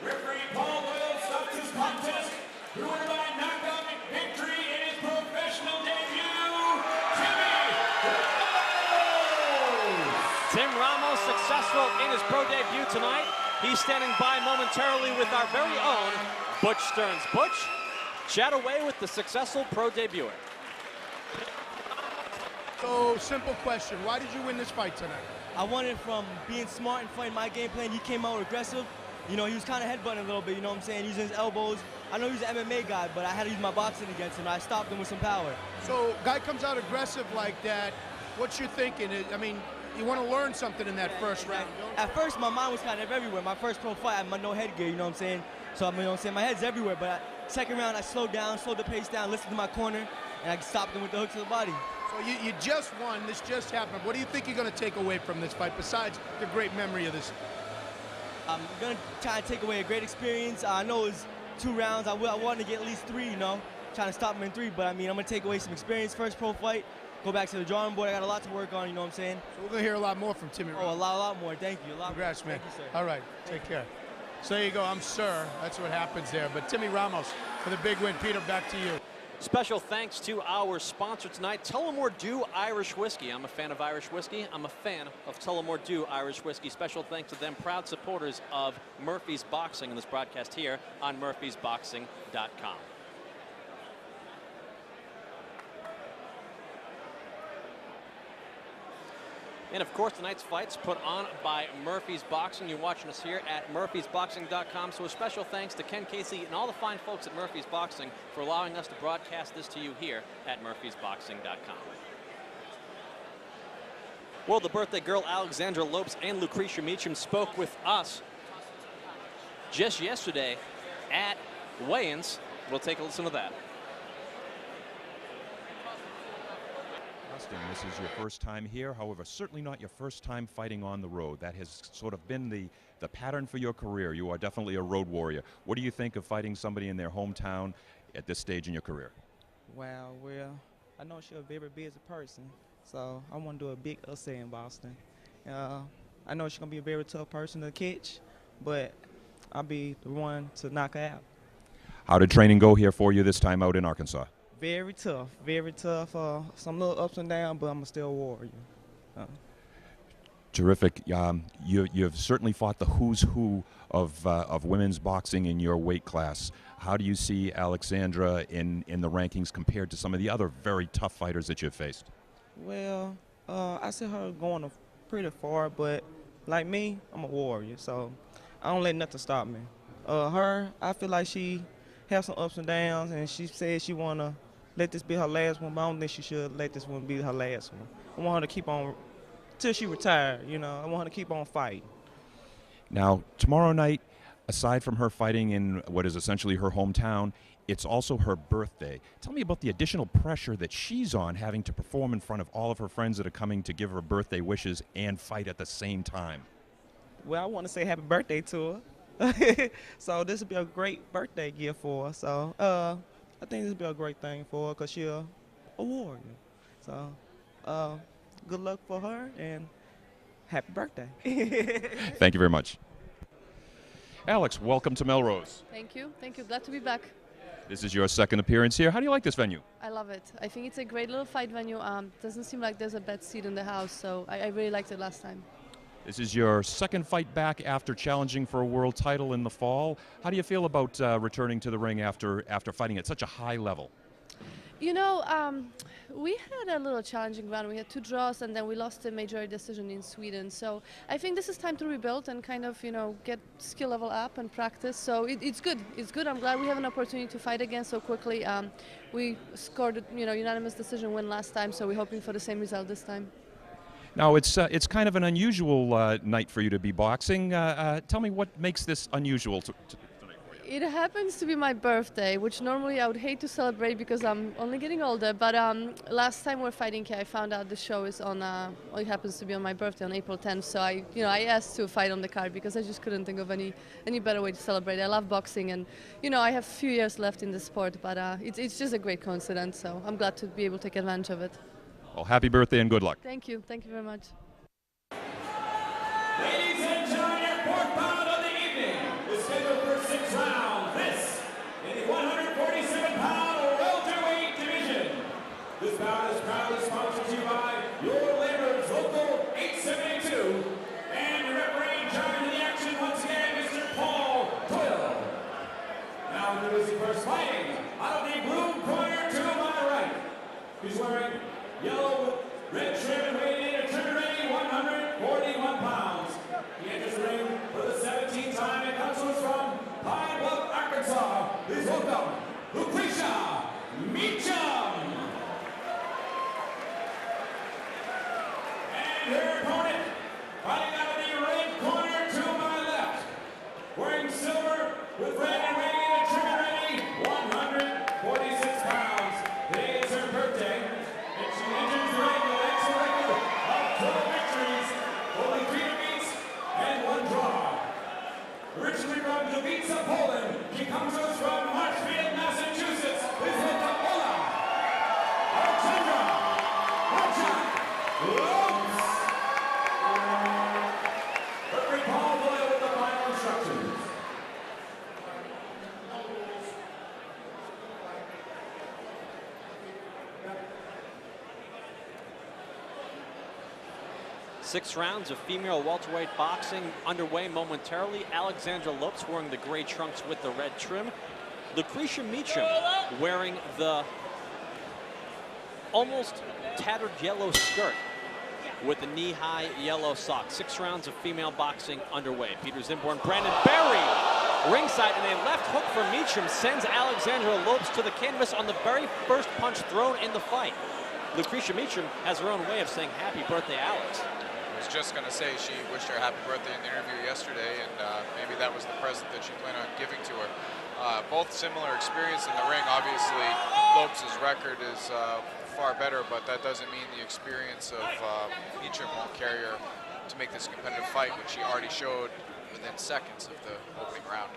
Referee Paul Doyle stops his contest, who won by knockout victory in his professional debut, Timmy Ramos. Tim Ramos successful in his pro debut tonight. He's standing by momentarily with our very own Butch Stearns. Butch, chat away with the successful pro debuter. So, simple question. Why did you win this fight tonight? I won it from being smart and fighting my game plan. He came out aggressive. He was kind of headbutting a little bit, you know what I'm saying, using his elbows. I know he's an MMA guy, but I had to use my boxing against him. I stopped him with some power. So, guy comes out aggressive like that. What's your thinking? I mean, you want to learn something in that first round. At first, my mind was kind of everywhere. My first pro fight, I had my no headgear, you know what I'm saying? So, my head's everywhere. But second round, I slowed down, slowed the pace down, listened to my corner, and I stopped him with the hook to the body. So you just won. This just happened. What do you think you're going to take away from this fight, besides the great memory of this? I'm going to try to take away a great experience. I know it was 2 rounds. I wanted to get at least 3, trying to stop him in 3. But, I'm going to take away some experience. First pro fight, go back to the drawing board. I got a lot to work on, you know what I'm saying? So we're going to hear a lot more from Timmy Oh, Ramos. a lot more. Thank you. Congrats, man. Thank you, sir. All right, take care. So there you go. I'm sir. That's what happens there. But Timmy Ramos for the big win. Peter, back to you. Special thanks to our sponsor tonight, Tullamore Dew Irish Whiskey. I'm a fan of Irish whiskey. I'm a fan of Tullamore Dew Irish Whiskey. Special thanks to them, proud supporters of Murphy's Boxing in this broadcast here on murphysboxing.com. And of course, tonight's fight's put on by Murphy's Boxing. You're watching us here at murphysboxing.com. So a special thanks to Ken Casey and all the fine folks at Murphy's Boxing for allowing us to broadcast this to you here at murphysboxing.com. Well, the birthday girl Alexandra Lopes and Lucretia Meacham spoke with us just yesterday at weigh-ins. We'll take a listen to that. This is your first time here, however, certainly not your first time fighting on the road. That has sort of been the pattern for your career. You are definitely a road warrior. What do you think of fighting somebody in their hometown at this stage in your career? Well, I know she's a very busy person, so I want to do a big upset in Boston. I know she's going to be a very tough person to catch, but I'll be the one to knock her out. How did training go here for you this time out in Arkansas? Very tough, very tough. Some little ups and downs, but I'm still a warrior. Terrific. You've certainly fought the who's who of women's boxing in your weight class. How do you see Alexandra in the rankings compared to some of the other very tough fighters that you've faced? Well, I see her going pretty far, but like me, I'm a warrior, so I don't let nothing stop me. I feel like she has some ups and downs, and she said she want to let this be her last one, but I don't think she should let this one be her last one. I want her to keep on till she retires, I want her to keep on fighting. Now, tomorrow night, aside from her fighting in what is essentially her hometown, it's also her birthday. Tell me about the additional pressure that she's on, having to perform in front of all of her friends that are coming to give her birthday wishes and fight at the same time. Well, I want to say happy birthday to her. So this would be a great birthday gift for her. So I think this would be a great thing for her because she's a warrior. So good luck for her and happy birthday. Thank you very much. Alex, welcome to Melrose. Thank you. Thank you. Glad to be back. This is your second appearance here. How do you like this venue? I love it. I think it's a great little fight venue. Doesn't seem like there's a bad seat in the house, so I really liked it last time. This is your second fight back after challenging for a world title in the fall. How do you feel about returning to the ring after fighting at such a high level? You know, we had a little challenging run. We had 2 draws, and then we lost a majority decision in Sweden. So I think this is time to rebuild and kind of, get skill level up and practice. So it's good. It's good. I'm glad we have an opportunity to fight again so quickly. We scored, unanimous decision win last time, so we're hoping for the same result this time. Now, it's kind of an unusual night for you to be boxing. Tell me what makes this unusual tonight for you. It happens to be my birthday, which normally I would hate to celebrate because I'm only getting older. But last time we were fighting here, I found out the show is on. It happens to be on my birthday on April 10th. So I asked to fight on the card because I just couldn't think of any better way to celebrate. I love boxing, and I have a few years left in the sport. But it's just a great coincidence. So I'm glad to be able to take advantage of it. Well, happy birthday and good luck. Thank you. Thank you very much. Ladies and gentlemen, your fourth bout of the evening is scheduled for 6 rounds. This in the 147-pound welterweight division. This bout is proudly sponsored to you by your Labor's Local 872 and your referee in charge of the action once again, Mr. Paul Doyle. Now introducing first fighting out of the blue corner to my right. He's wearing yellow with red trim and weighing in at trim ready 141 pounds. He enters the ring for the 17th time and comes to us from Pine Bluff, Arkansas. Please welcome Lucretia Meacham. And her opponent, fighting out of the red corner to my left, wearing silver with red and weighing in at trim ready 146 pounds. Today is her birthday. She enters the ring with an excellent record of 12 victories, only 3 defeats, and 1 draw. Originally from Gliwice, Poland, she comes to us from Marshfield, Massachusetts. Please welcome Ola Alexandra Lopes. Referee Paul Doyle with the final instructions. Six rounds of female welterweight boxing underway momentarily. Alexandra Lopes wearing the gray trunks with the red trim. Lucretia Meacham wearing the almost tattered yellow skirt with the knee-high yellow socks. 6 rounds of female boxing underway. Peter Zimborn, Brandon Berry ringside, and a left hook from Meacham sends Alexandra Lopes to the canvas on the very first punch thrown in the fight. Lucretia Meacham has her own way of saying happy birthday, Alex. I was just going to say she wished her happy birthday in the interview yesterday, and maybe that was the present that she planned on giving to her. Both similar experience in the ring. Obviously, Lopes' record is far better, but that doesn't mean the experience of Meacham won't carry her to make this competitive fight, which she already showed within seconds of the opening round.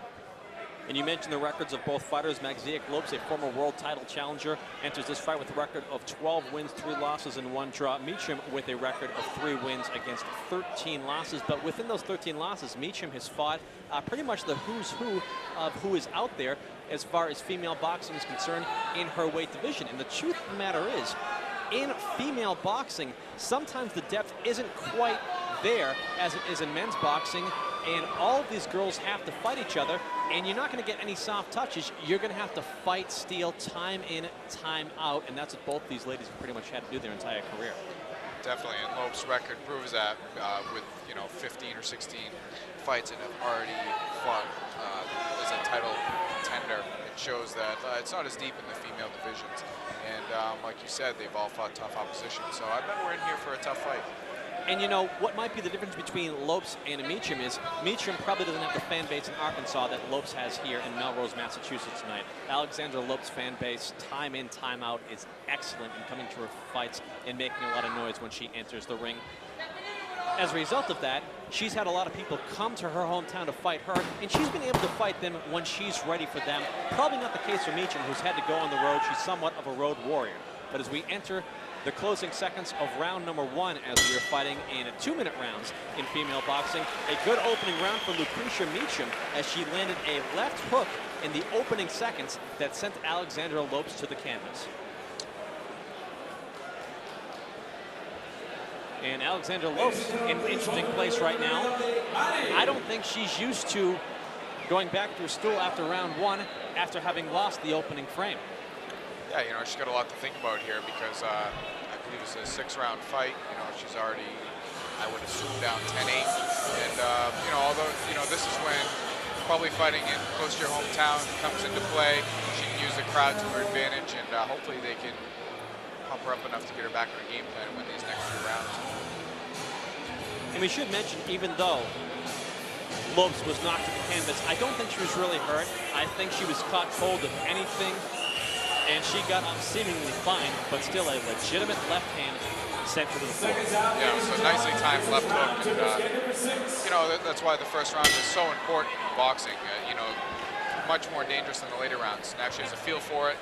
And you mentioned the records of both fighters. Magziak Lopes, a former world title challenger, enters this fight with a record of 12 wins, 3 losses, and 1 draw. Meacham with a record of 3 wins against 13 losses. But within those 13 losses, Meacham has fought pretty much the who's who of who is out there as far as female boxing is concerned in her weight division. And the truth of the matter is, in female boxing, sometimes the depth isn't quite there as it is in men's boxing, and all of these girls have to fight each other, and you're not going to get any soft touches. You're going to have to fight, steal, time in, time out, and that's what both these ladies have pretty much had to do their entire career. Definitely, and Lopes' record proves that with 15 or 16 fights and have already fought as a title contender. It shows that it's not as deep in the female divisions, and like you said, they've all fought tough opposition. So I bet we're in here for a tough fight. And you know, what might be the difference between Lopes and Meacham is Meacham probably doesn't have the fan base in Arkansas that Lopes has here in Melrose, Massachusetts tonight. Alexandra Lopes' fan base, time in, time out, is excellent in coming to her fights and making a lot of noise when she enters the ring. As a result of that, she's had a lot of people come to her hometown to fight her, and she's been able to fight them when she's ready for them. Probably not the case for Meacham, who's had to go on the road. She's somewhat of a road warrior. But as we enter the closing seconds of round number 1, as we are fighting in 2-minute rounds in female boxing, a good opening round for Lucretia Meacham as she landed a left hook in the opening seconds that sent Alexandra Lopes to the canvas. And Alexandra Lopes in an interesting place right now. I don't think she's used to going back to her stool after round 1 after having lost the opening frame. Yeah, you know, she's got a lot to think about here because I believe it's a 6-round fight. You know, she's already, I would assume, down 10-8. And, you know, although, you know, this is when probably fighting in close to your hometown comes into play. She can use the crowd to her advantage, and hopefully they can pump her up enough to get her back on her game plan and win these next 2 rounds. And we should mention, even though Lopes was knocked to the canvas, I don't think she was really hurt. I think she was caught cold, if anything, and she got up seemingly fine, but still a legitimate left hand sent her to the floor. Yeah, it was a nicely timed left hook, and you know, that's why the first round is so important in boxing. You know, much more dangerous than the later rounds. Now she has a feel for it.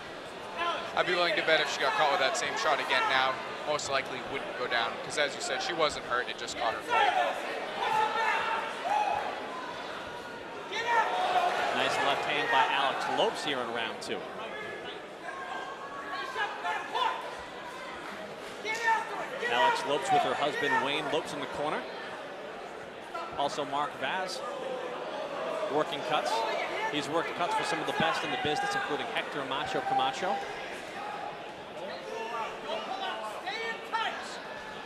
I'd be willing to bet if she got caught with that same shot again now, most likely wouldn't go down, because as you said, she wasn't hurt, it just caught her fight. Nice left hand by Alex Lopes here in round 2. Alex Lopes with her husband Wayne Lopes in the corner. Also Mark Vaz working cuts. He's worked cuts for some of the best in the business, including Hector Macho Camacho.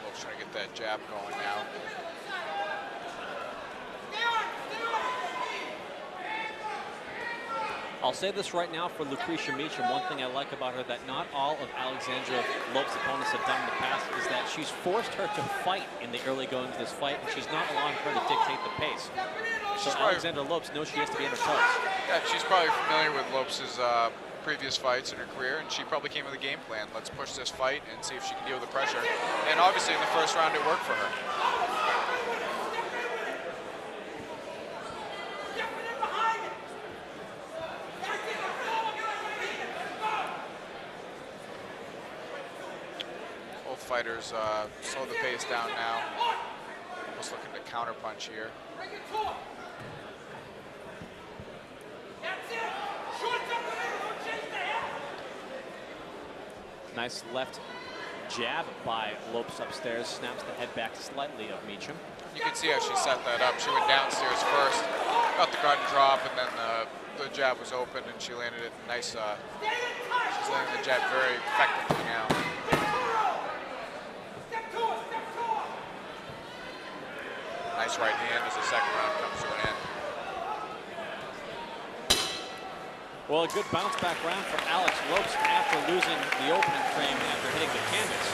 Lopes trying to get that jab going now. I'll say this right now for Lucretia Meacham. One thing I like about her that not all of Alexandra Lopes' opponents have done in the past is that she's forced her to fight in the early goings of this fight, and she's not allowing her to dictate the pace. So Alexandra Lopes knows she has to be on her toes. Yeah, she's probably familiar with Lopes' previous fights in her career, and she probably came with a game plan. Let's push this fight and see if she can deal with the pressure. And obviously in the first round it worked for her. Both fighters slow the pace down now. Almost looking to counterpunch here. Nice left jab by Lopes upstairs. Snaps the head back slightly of Meacham. You can see how she set that up. She went downstairs first, got the guard drop, and then the jab was open, and she landed it nice. She's landing the jab very effectively now. Nice right hand as the second round comes to an end. Well, a good bounce back round for Alex Lopes after losing the opening frame after hitting the canvas.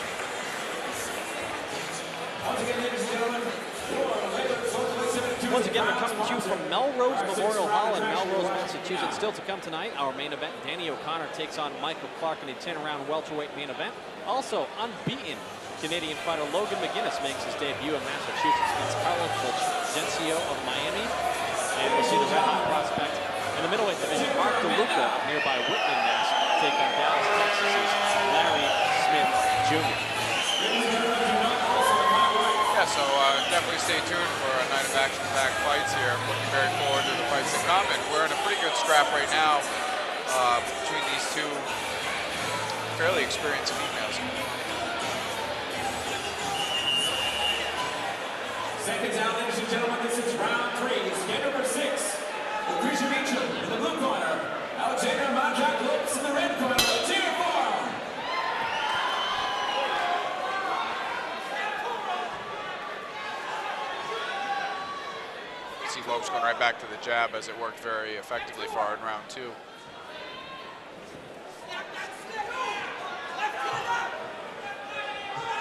Once again, we're coming to you from Melrose Memorial Hall in Melrose, Massachusetts. Still to come tonight, our main event, Danny O'Connor takes on Michael Clark in a 10-round welterweight main event. Also, unbeaten Canadian fighter Logan McGuinness makes his debut in Massachusetts against Carlos Fulgencio of Miami. And we'll see the red hot prospect in the middleweight division, Mark DeLuca, nearby Whitman, Mass, take on Dallas, Texas's Larry Smith Jr. Yeah, so definitely stay tuned for a night of action-packed fights here. I'm looking very forward to the fights that come, and we're in a pretty good scrap right now between these two fairly experienced females. Seconds out, ladies and gentlemen, this is round 3. Skin number 6. Lucretia Meacham in the blue corner. Alexandra Majak Lopes in the red corner. Team 4. You see Lopes going right back to the jab as it worked very effectively for her in round 2.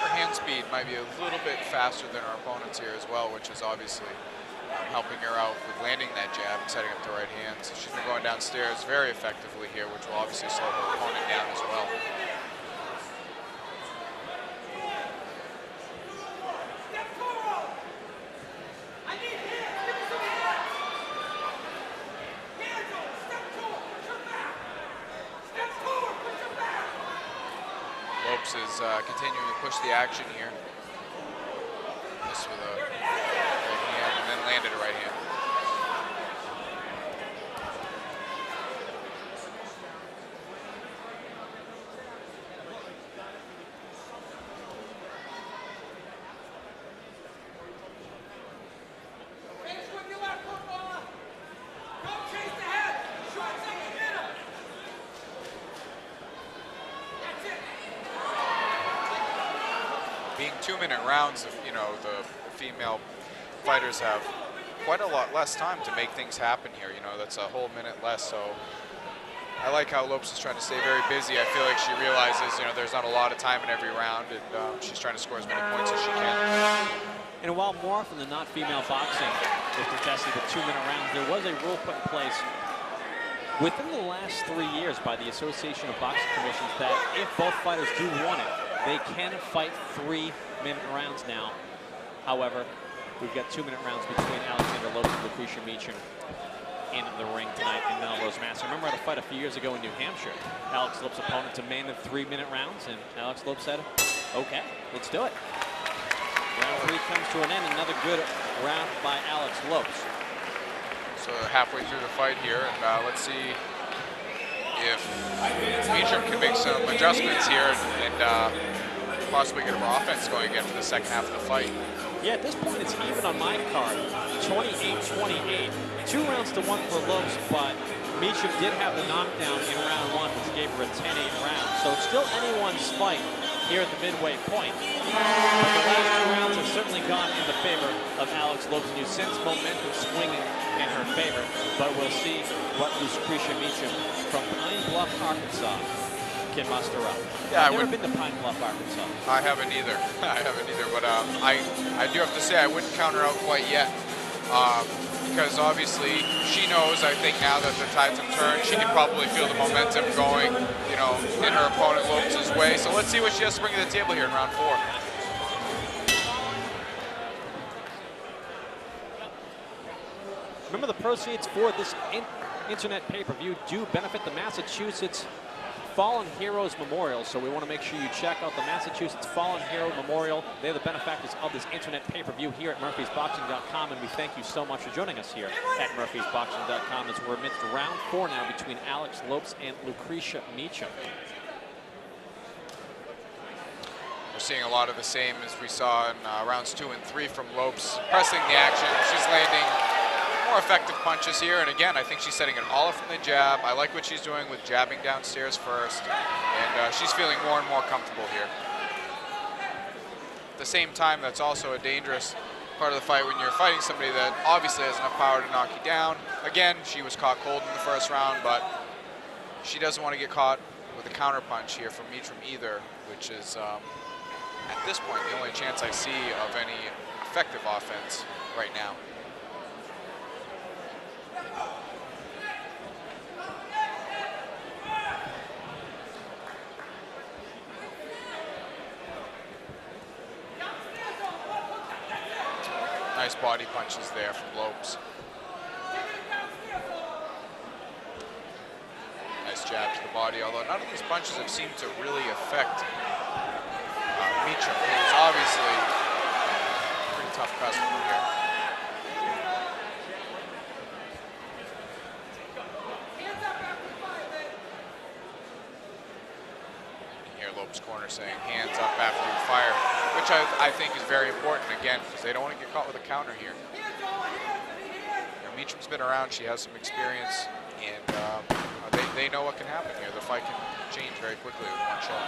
Her hand speed speed, might be a little bit faster than her opponents here as well, which is obviously helping her out with landing that jab and setting up the right hand. So she's been going downstairs very effectively here, which will obviously slow her opponent down as well. Lopes is continuing to push the action here. This with a right hand and then landed a right hand. Being 2-minute rounds, you know, the female fighters have quite a lot less time to make things happen here. You know, that's a whole minute less. So I like how Lopes is trying to stay very busy. I feel like she realizes, you know, there's not a lot of time in every round, and she's trying to score as many points as she can. And while more often than not female boxing is contested with 2-minute rounds, there was a rule put in place within the last 3 years by the Association of Boxing Commissions that if both fighters do want it, they can fight 3-minute rounds now. However, we've got 2-minute rounds between Alexandra Lopes and Lucretia Meacham in the ring tonight in Melrose, Mass. I remember at a fight a few years ago in New Hampshire. Alex Lopes' opponent demanded 3-minute rounds, and Alex Lopes said, okay, let's do it. Round 3 comes to an end. Another good round by Alex Lopes. So halfway through the fight here, and let's see if Meacham can make some adjustments here and possibly get her offense going again for the second half of the fight. Yeah, at this point it's even on my card, 28-28. 2 rounds to 1 for Lopes, but Meacham did have the knockdown in round 1, which gave her a 10-8 round. So it's still anyone's fight here at the midway point. But the last 2 rounds have certainly gone in the favor of Alex Lopes, and you sense momentum swinging in her favor. But we'll see what Lucretia Meacham from Pine Bluff, Arkansas can muster up. Yeah, I've never been to Pine Bluff, Arkansas. I haven't either. I haven't either, but I do have to say I wouldn't count her out quite yet. Because obviously she knows, I think now that the tides have turned, she can probably feel the momentum going, you know, in her opponent Lopes' way. So let's see what she has to bring to the table here in round 4. Remember, the proceeds for this internet pay-per-view do benefit the Massachusetts Fallen Heroes Memorial, so we want to make sure you check out the Massachusetts Fallen Hero Memorial. They're the benefactors of this internet pay-per-view here at murphysboxing.com, and we thank you so much for joining us here at murphysboxing.com as we're amidst round 4 now between Alex Lopes and Lucretia Meacham. We're seeing a lot of the same as we saw in rounds 2 and 3 from Lopes, pressing the action. She's landing more effective punches here, and again, I think she's setting it all up from the jab. I like what she's doing with jabbing downstairs first, and she's feeling more and more comfortable here. At the same time, that's also a dangerous part of the fight when you're fighting somebody that obviously has enough power to knock you down. Again, she was caught cold in the first round, but she doesn't want to get caught with a counter punch here from Meacham either, which is, at this point, the only chance I see of any effective offense right now. Nice body punches there from Lopes. Nice jab to the body, although none of these punches have seemed to really affect Meacham, who is obviously a pretty tough customer here. Lopes' corner saying hands up after you fire, which I think is very important, again, because they don't want to get caught with a counter here. You know, Meacham's been around, she has some experience, and they know what can happen here. The fight can change very quickly with one shot.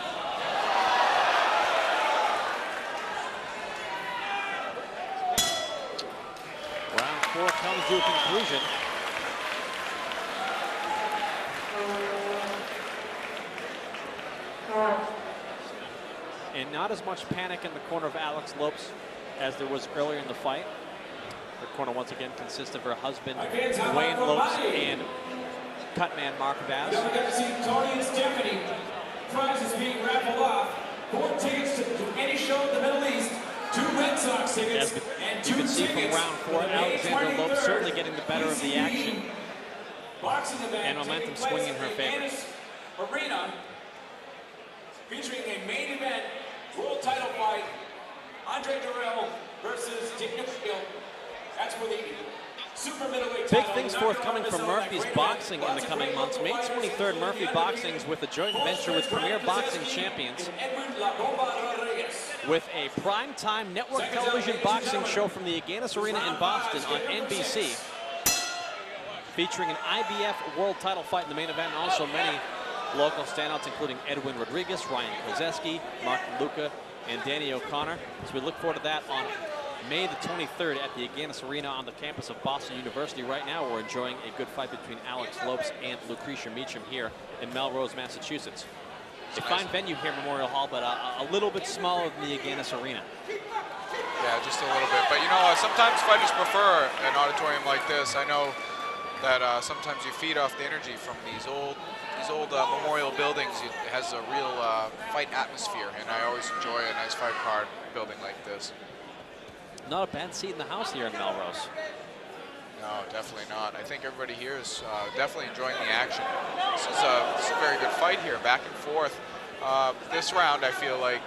Round 4 comes to a conclusion. and not as much panic in the corner of Alex Lopes as there was earlier in the fight. Her corner once again consists of her husband, Wayne Lopes, and cutman Mark Vaz. Now we got to see Tony and Stephanie. Prizes being raffled off. 4 tickets to any show in the Middle East. 2 Red Sox tickets and 2 you can see from tickets round 4, for the Alexandra May Lopes 23rd certainly getting the better of the action. Boxing event And momentum taking place swinging in her at the favor. Agganis Arena, featuring a main event world title fight: Andre Durrell versus Dick Newfield. That's for the super middleweight Big title. things forthcoming from Murphy's Boxing in the coming months. May 23rd, Murphy Boxing's with a joint venture with Premier Boxing Champions, with a primetime network television boxing show from the Agganis Arena in Boston on NBC, featuring an IBF world title fight in the main event, and also many local standouts, including Edwin Rodriguez, Ryan Kozeski, Mark Luca, and Danny O'Connor. So we look forward to that on May the 23rd at the Agganis Arena on the campus of Boston University. Right now, we're enjoying a good fight between Alex Lopes and Lucretia Meacham here in Melrose, Massachusetts. A fine venue here, Memorial Hall, but a little bit smaller than the Agganis Arena. Yeah, just a little bit. But you know, sometimes fighters prefer an auditorium like this. I know that sometimes you feed off the energy from these old memorial buildings. It has a real fight atmosphere, and I always enjoy a nice fight card building like this. Not a bad seat in the house here in Melrose. No, definitely not. I think everybody here is definitely enjoying the action. This is a very good fight here, back and forth. This round, I feel like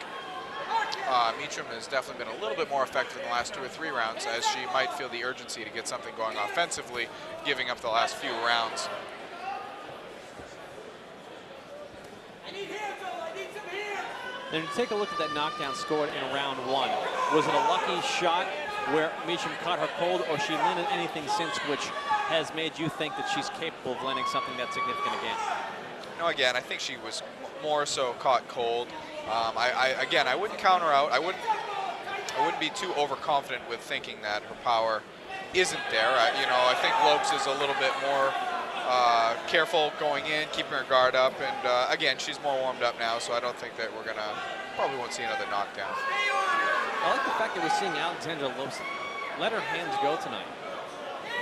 Meacham has definitely been a little bit more effective in the last 2 or 3 rounds, as she might feel the urgency to get something going offensively, giving up the last few rounds. And to take a look at that knockdown scored in round 1, was it a lucky shot where Meacham caught her cold, or she landed anything since which has made you think that she's capable of landing something that significant again? No, again, I think she was more so caught cold. Again, I wouldn't counter out. I wouldn't be too overconfident with thinking that her power isn't there. I think Lopes is a little bit more careful going in, keeping her guard up, and again, she's more warmed up now, so I don't think that probably won't see another knockdown. I like the fact that we're seeing Alexandra Lopes let her hands go tonight,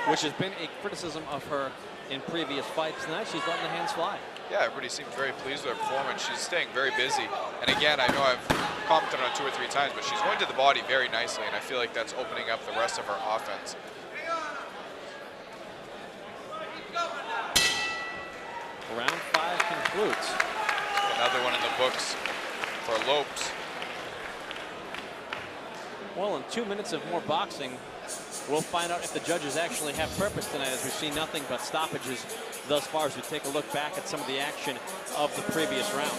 which has been a criticism of her in previous fights. Tonight, she's letting the hands fly. Yeah, everybody seems very pleased with her performance. She's staying very busy, and again, I know I've commented on it 2 or 3 times, but she's going to the body very nicely, and I feel like that's opening up the rest of her offense. Round 5 concludes. Another one in the books for Lopes. Well, in 2 minutes of more boxing, we'll find out if the judges actually have purpose tonight, as we've seen nothing but stoppages thus far as we take a look back at some of the action of the previous round.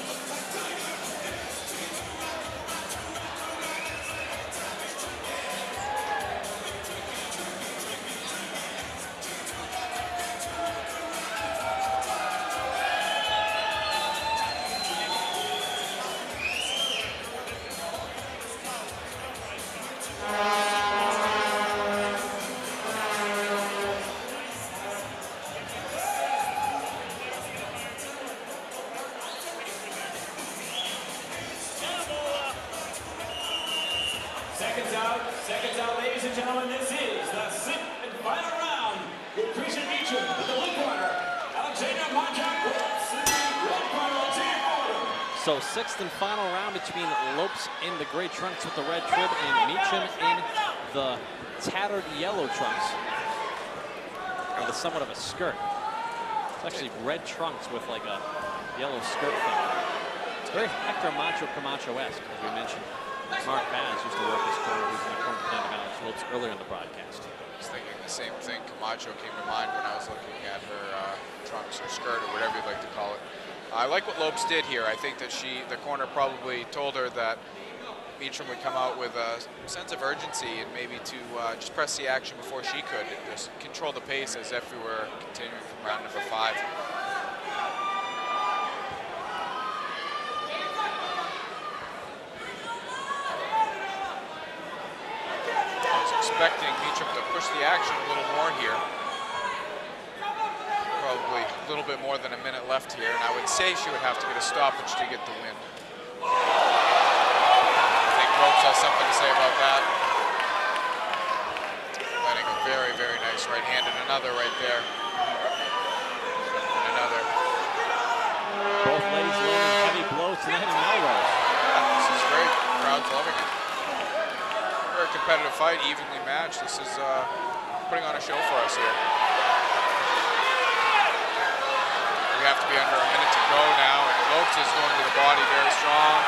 Seconds out, ladies and gentlemen, this is the 6th and final round. Lucretia Meacham in the blue corner, Alexandra Monjak Lopes in the red corner. So 6th and final round between Lopes in the gray trunks with the red trib and Meacham in the tattered yellow trunks with somewhat of a skirt. It's actually red trunks with like a yellow skirt thing. It's very Hector Macho Camacho-esque, as we mentioned. Mark Vaz used to work this corner, who's in the corner presenting Alex Lopes earlier in the broadcast. I was thinking the same thing. Camacho came to mind when I was looking at her trunks or skirt or whatever you'd like to call it. I like what Lopes did here. I think that the corner probably told her that Meacham would come out with a sense of urgency and maybe to just press the action before she could and just control the pace as if we were continuing from round number 5. Expecting Meacham to push the action a little more here. Probably a little bit more than a minute left here, and I would say she would have to get a stoppage to get the win. has something to say about that. Landing a very, very nice right hand and another right there. And another. Both ladies landing heavy blows tonight in Melrose. Yeah, this is great. Crowd's loving it. Very competitive fight, evenly matched. This is putting on a show for us here. We have to be under a minute to go now, and Lopes is going to the body very strong.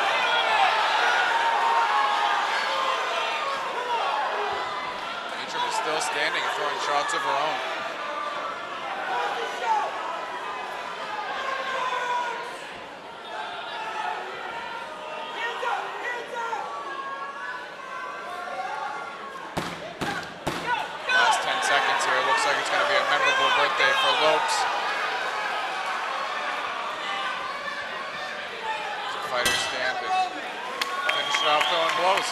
Meacham is still standing and throwing shots of her own. Last 10 seconds here. It looks like it's going to be a memorable birthday for Lopes. Fighters stand and finish it off throwing blows.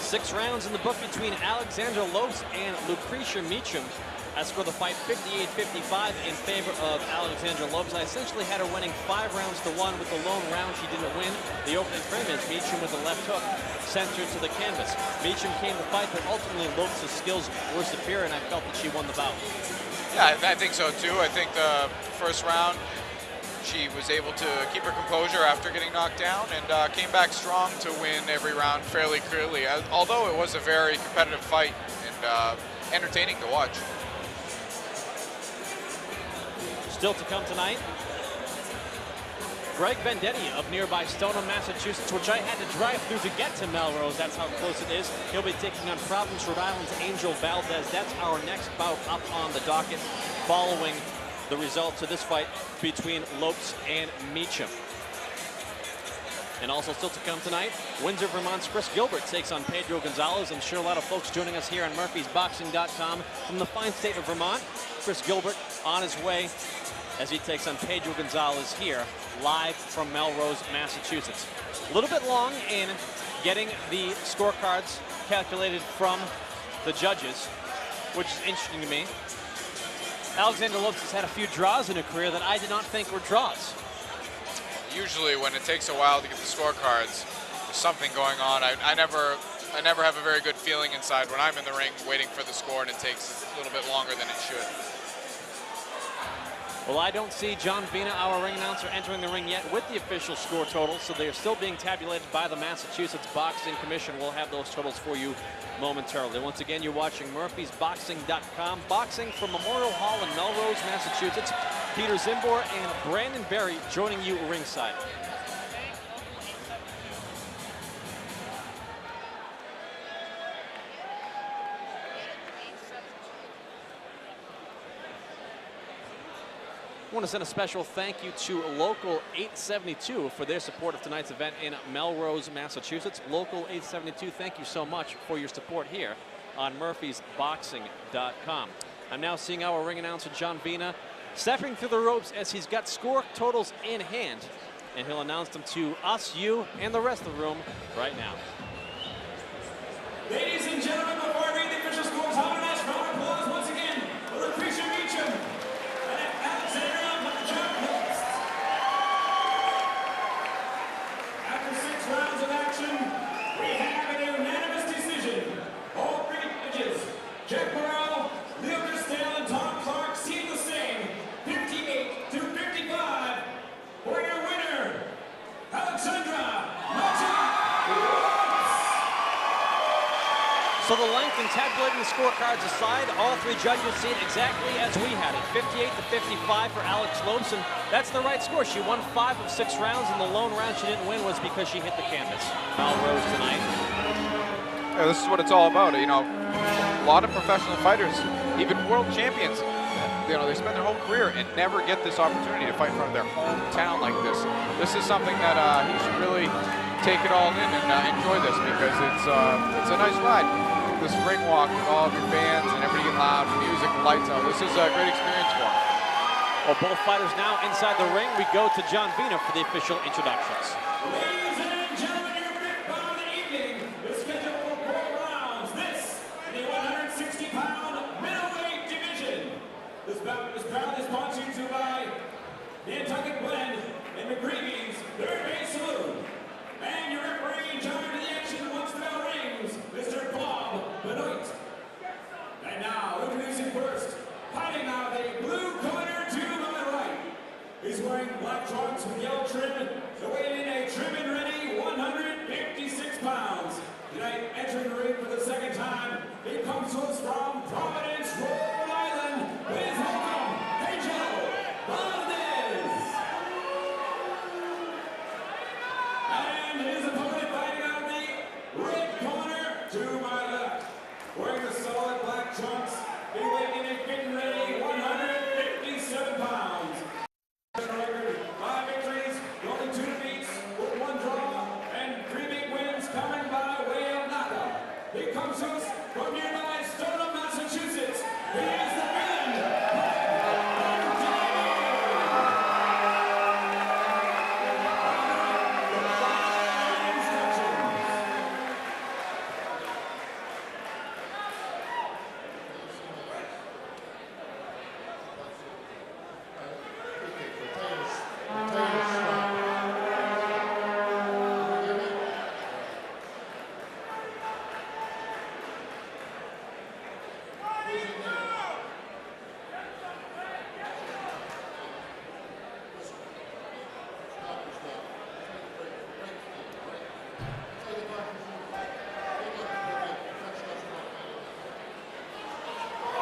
Six rounds in the book between Alexandra Lopes and Lucretia Meacham. I scored the fight 58-55 in favor of Alexandra Lopes. I essentially had her winning 5 rounds to 1 with the lone round she didn't win. The opening frame is Meacham with the left hook sent her to the canvas. Meacham came to fight, but ultimately Lopes' skills were superior, and I felt that she won the bout. Yeah, I think so too. I think the first round she was able to keep her composure after getting knocked down and came back strong to win every round fairly clearly. Although it was a very competitive fight and entertaining to watch. Still to come tonight, Greg Vendetti of nearby Stoneham, Massachusetts, which I had to drive through to get to Melrose. That's how close it is. He'll be taking on Providence, Rhode Island's Angel Valdez. That's our next bout up on the docket following the results of this fight between Lopes and Meacham. And also still to come tonight, Windsor, Vermont's Chris Gilbert takes on Pedro Gonzalez. I'm sure a lot of folks joining us here on MurphysBoxing.com from the fine state of Vermont. Chris Gilbert on his way as he takes on Pedro Gonzalez here, live from Melrose, Massachusetts. A little bit long in getting the scorecards calculated from the judges, which is interesting to me. Alexandra Lopes has had a few draws in her career that I did not think were draws. Usually when it takes a while to get the scorecards, there's something going on. I never have a very good feeling inside when I'm in the ring waiting for the score and it takes a little bit longer than it should. Well, I don't see John Vina, our ring announcer, entering the ring yet with the official score totals, so they are still being tabulated by the Massachusetts Boxing Commission. We'll have those totals for you momentarily. Once again, you're watching MurphysBoxing.com. Boxing from Memorial Hall in Melrose, Massachusetts. Peter Zimbor and Brandon Berry joining you ringside. I want to send a special thank you to Local 872 for their support of tonight's event in Melrose, Massachusetts. Local 872, thank you so much for your support here on MurphysBoxing.com. I'm now seeing our ring announcer, John Vina, stepping through the ropes as he's got score totals in hand, and he'll announce them to us, you, and the rest of the room right now. Ladies and gentlemen, before I read the official scores, how about a nice round of applause once again for Lucretia Meacham and Alexandra Lopes. After 6 rounds of action, we have a unanimous decision. All 3 judges, Jack Burrell, Leo Castell, and Tom Clark, see the same, 58-55. For your winner, Alexandra Lopes. So the length and tabulating the scorecards aside, all 3 judges see it exactly as we had it. 58-55 for Alex Lopes, and that's the right score. She won 5 of 6 rounds, and the lone round she didn't win was because she hit the canvas. Melrose tonight. Yeah, this is what it's all about. You know, a lot of professional fighters, even world champions, you know, they spend their whole career and never get this opportunity to fight in front of their hometown like this. This is something that he should really take it all in and enjoy this, because it's a nice ride. This ring walk with all of your fans and everybody getting loud, music, lights out. This is a great experience for them. Well, both fighters now inside the ring. We go to John Vina for the official introductions. Ladies and gentlemen, He comes to us from Providence, Rhode Island. Please welcome Angel Valdez. And his opponent fighting out of the red corner to my left. Wearing the solid black trunks, he weighing in getting ready 157 pounds. Record, 5 victories, only 2 defeats, with 1 draw, and 3 big wins coming by way of knockout. He comes to us from nearby Stoneham, Massachusetts. He is the villain.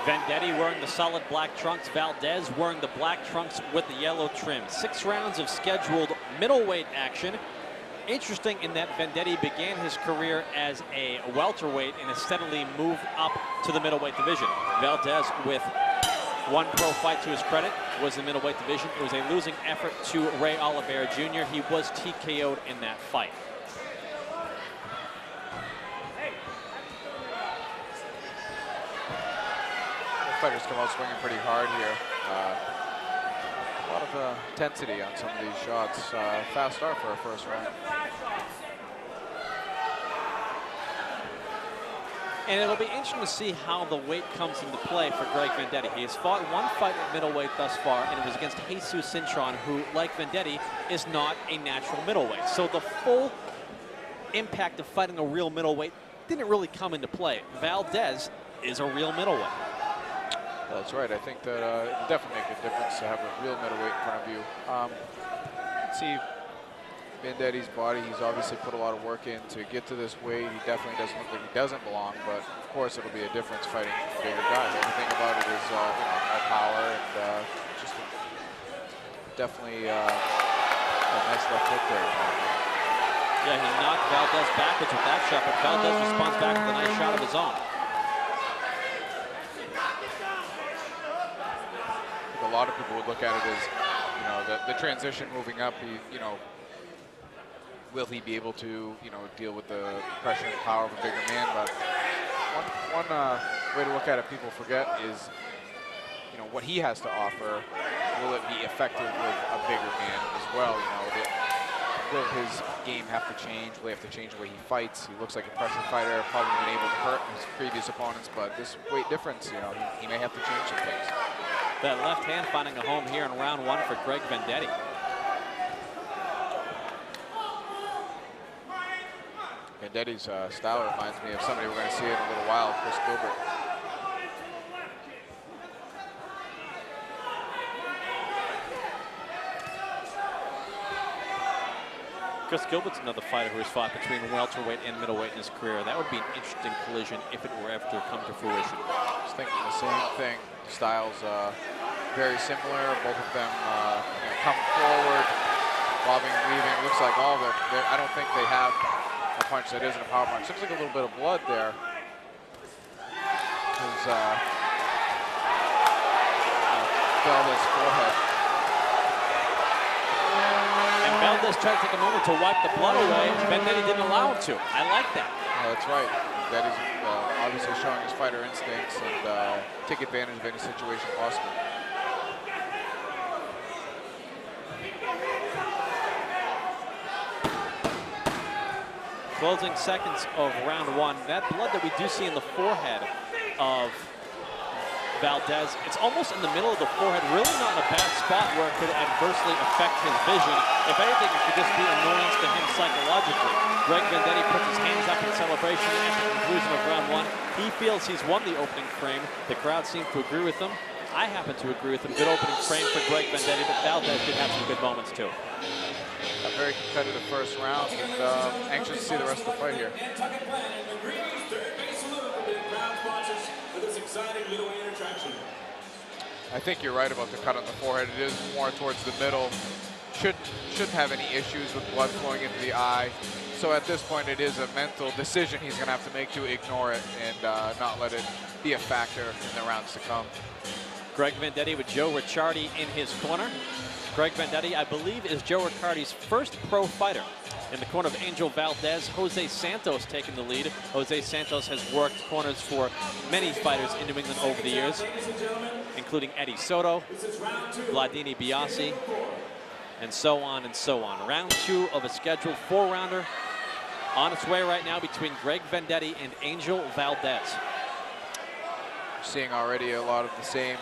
Vendetti wearing the solid black trunks, Valdez wearing the black trunks with the yellow trim. 6 rounds of scheduled middleweight action. Interesting in that Vendetti began his career as a welterweight and has steadily moved up to the middleweight division. Valdez, with 1 pro fight to his credit, was the middleweight division. It was a losing effort to Ray Oliveira Jr. He was TKO'd in that fight. Fighters come out swinging pretty hard here. A lot of intensity on some of these shots. Fast start for a first round. And it'll be interesting to see how the weight comes into play for Greg Vendetti. He has fought 1 fight at middleweight thus far, and it was against Jesus Cintron, who, like Vendetti, is not a natural middleweight. So the full impact of fighting a real middleweight didn't really come into play. Valdez is a real middleweight. That's right. I think that it would definitely make a difference to have a real middleweight in front of you. See Vendetti's body. He's obviously put a lot of work in to get to this weight. He definitely doesn't look like he doesn't belong, but of course it'll be a difference fighting bigger guys. Everything about it is more power and just definitely a nice left hook there. Yeah, he knocked Valdez backwards with that shot, but Valdez responds back with a nice shot of his own. A lot of people would look at it as, the transition moving up. Will he be able to, deal with the pressure and power of a bigger man? But one way to look at it, people forget, is, what he has to offer. Will it be effective with a bigger man as well? Will his game have to change? Will he have to change the way he fights? He looks like a pressure fighter, probably been able to hurt his previous opponents, but this weight difference, he may have to change some things. That left hand finding a home here in round 1 for Greg Vendetti. Vendetti's style reminds me of somebody we're going to see in a little while, Chris Gilbert. Chris Gilbert's another fighter who has fought between welterweight and middleweight in his career. That would be an interesting collision if it were ever to come to fruition. I was thinking the same thing. Styles very similar. Both of them come forward, bobbing and weaving. Looks like all of it. I don't think they have a punch that isn't a power punch. Looks like a little bit of blood there. Valdez's forehead. And Valdez tried to take a moment to wipe the blood away. Vendetti didn't allow him to. I like that. That's right. That is obviously showing his fighter instincts and take advantage of any situation possible. Closing seconds of round 1. That blood that we do see in the forehead of Valdez, it's almost in the middle of the forehead, really not in a bad spot where it could adversely affect his vision. If anything, it could just be annoyance to him psychologically. Greg Vendetti puts his hands up in celebration at the conclusion of round 1. He feels he's won the opening frame. The crowd seems to agree with him. I happen to agree with him. Good opening frame for Greg Vendetti, but Valdez did have some good moments too. A very competitive first round, and anxious to see the rest of the fight here. sponsors for this exciting middleweight attraction. I think you're right about the cut on the forehead. It is more towards the middle. Shouldn't have any issues with blood flowing into the eye. So at this point, it is a mental decision he's going to have to make to ignore it and not let it be a factor in the rounds to come. Greg Vendetti with Joe Ricciardi in his corner. Greg Vendetti, I believe, is Joe Ricciardi's first pro fighter. In the corner of Angel Valdez, Jose Santos taking the lead. Jose Santos has worked corners for many fighters in New England over the years, including Eddie Soto, Vladini Biasi, and so on and so on. Round 2 of a scheduled 4-rounder on its way right now between Greg Vendetti and Angel Valdez. Seeing already a lot of the same.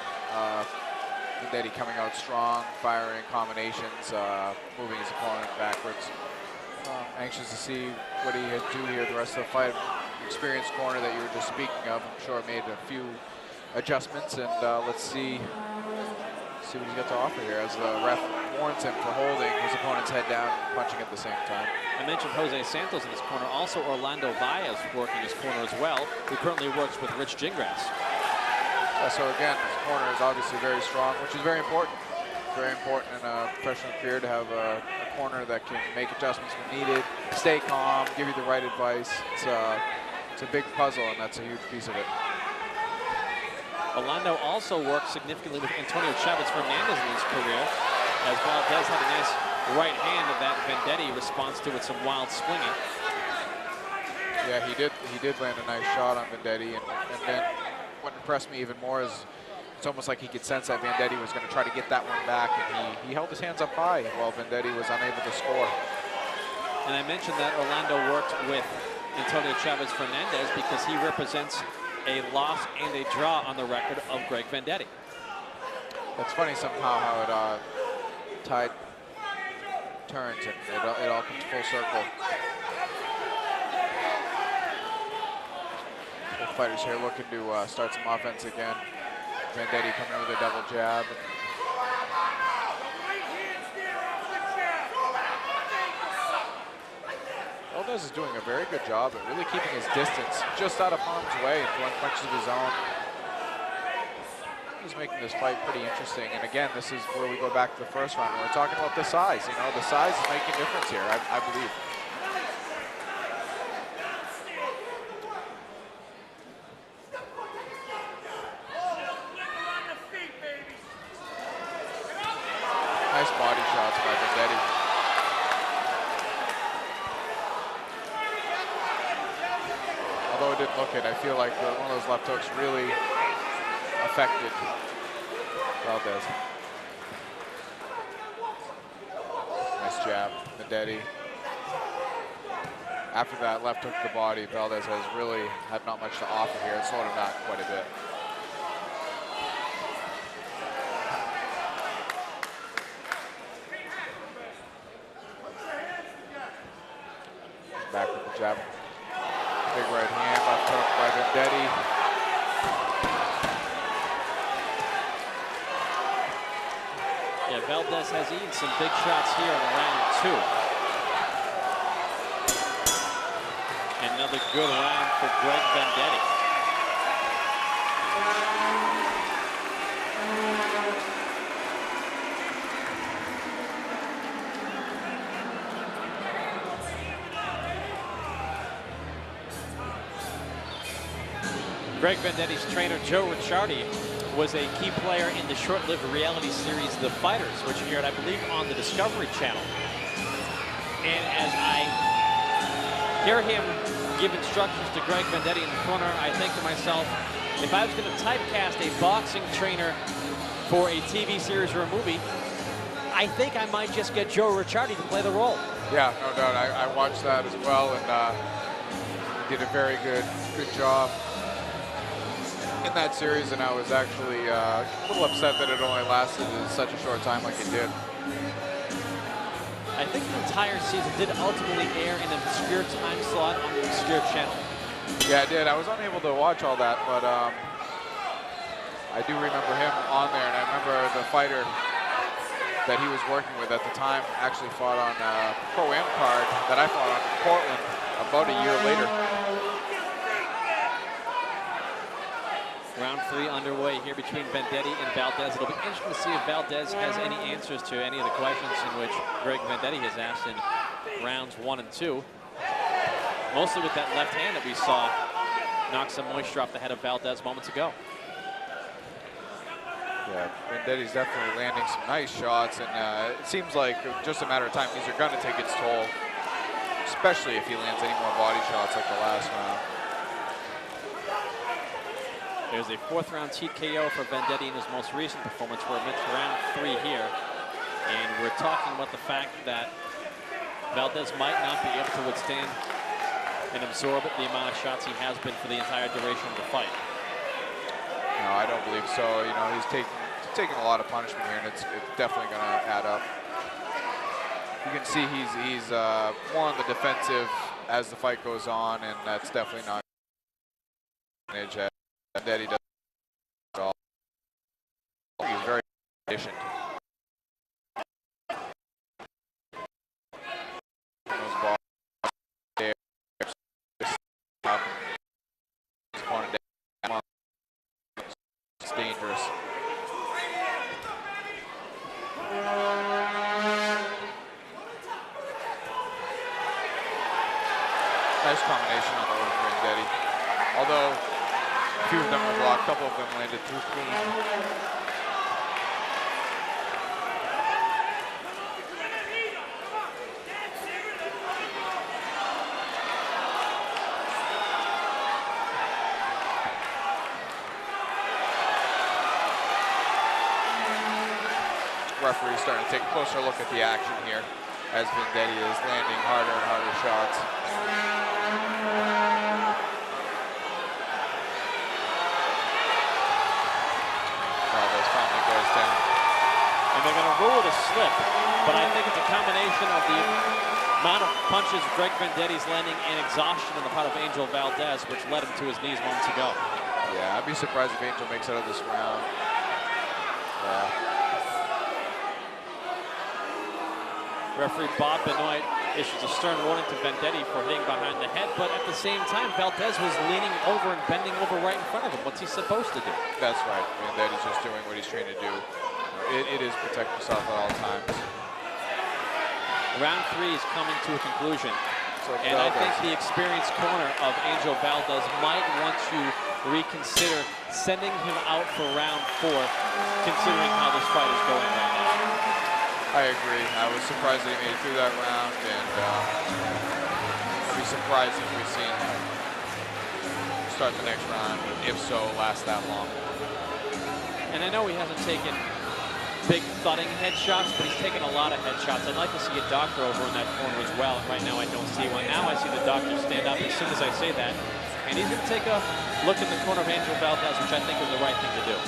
Vendetti coming out strong, firing combinations, moving his opponent backwards. Anxious to see what he has to do here the rest of the fight. Experienced corner that you were just speaking of, I'm sure made a few adjustments, and let's see what he's got to offer here as the ref warns him for holding his opponent's head down, punching at the same time. I mentioned Jose Santos in his corner, also Orlando Baez working his corner as well, who currently works with Rich Gingras. So again, his corner is obviously very strong, which is very important. Very important in a professional career to have a corner that can make adjustments when needed, stay calm, give you the right advice. It's a big puzzle, and that's a huge piece of it. Orlando also worked significantly with Antonio Chavez Fernandez in his career, as Valdez had a nice right hand that Vendetti responds to with some wild swinging. Yeah, he did land a nice shot on Vendetti, and then what impressed me even more is it's almost like he could sense that Vendetti was going to try to get that one back, and he held his hands up high while Vendetti was unable to score. And I mentioned that Orlando worked with Antonio Chavez Fernandez because he represents a loss and a draw on the record of Greg Vendetti. It's funny somehow how it tide turns and it all comes full circle. Both fighters here looking to start some offense again. Vendetti coming in with a double jab. Valdez is doing a very good job at really keeping his distance just out of harm's way and throwing punches of his own. He's making this fight pretty interesting. And again, this is where we go back to the first round. We're talking about the size. You know, the size is making a difference here, I believe. Nice body shots by Vendetti. Although it didn't look it, I feel like one of those left hooks really affected Valdez. Nice jab, Vendetti. After that left hook to the body, Valdez has really had not much to offer here. It slowed him back quite a bit. Back with the jab. Big right hand, left hook by Vendetti. Yeah, Valdez has eaten some big shots here in round 2. Another good round for Greg Vendetti. Greg Vendetti's trainer, Joe Ricciardi, was a key player in the short-lived reality series The Fighters, which aired, I believe, on the Discovery Channel. And as I hear him give instructions to Greg Vendetti in the corner, I think to myself, if I was going to typecast a boxing trainer for a TV series or a movie, I think I might just get Joe Ricciardi to play the role. Yeah, no doubt. I watched that as well, and he did a very good job in that series, and I was actually a little upset that it only lasted in such a short time like it did. I think the entire season did ultimately air in an obscure time slot on the obscure channel. Yeah, it did. I was unable to watch all that, but I do remember him on there, and I remember the fighter that he was working with at the time actually fought on a Pro-Am card that I fought on in Portland about a year later. 3 underway here between Vendetti and Valdez. It'll be interesting to see if Valdez has any answers to any of the questions in which Greg Vendetti has asked in rounds 1 and 2. Mostly with that left hand that we saw knock some moisture off the head of Valdez moments ago. Yeah, Vendetti's definitely landing some nice shots, and it seems like just a matter of time these are going to take its toll, especially if he lands any more body shots like the last round. There's a 4th round TKO for Vendetti in his most recent performance. We're amidst round 3 here, and we're talking about the fact that Valdez might not be able to withstand and absorb the amount of shots he has been for the entire duration of the fight. No, I don't believe so. You know, he's taking a lot of punishment here, and it's definitely going to add up. You can see he's more on the defensive as the fight goes on, and that's definitely not advantage that he does at all. He's very efficient. Those balls there. It's dangerous. Nice combination on the over Vendetti. Although a few of them were blocked, a couple of them landed too clean. Referee starting to take a closer look at the action here as Vendetti is landing harder and harder shots. Valdez finally goes down. And they're going to rule it a slip, but I think it's a combination of the amount of punches Greg Vendetti's landing and exhaustion on the part of Angel Valdez, which led him to his knees moments ago. Yeah, I'd be surprised if Angel makes it out of this round. Yeah. Referee Bob Benoit issues a stern warning to Vendetti for hitting behind the head, but at the same time, Valdez was leaning over and bending over right in front of him. What's he supposed to do? That's right. Vendetti's just doing what he's trained to do. It is protect yourself at all times. Round 3 is coming to a conclusion. So And I think the experienced corner of Angel Valdez might want to reconsider sending him out for round 4, considering how this fight is going right now. I agree. I was surprised that he made it through that round, and I'd be surprised if we see him start the next round, if so, last that long. And I know he hasn't taken big thudding headshots, but he's taken a lot of headshots. I'd like to see a doctor over in that corner as well, and right now I don't see one. Now I see the doctor stand up as soon as I say that, and he's going to take a look in the corner of Angel Valdez, which I think is the right thing to do.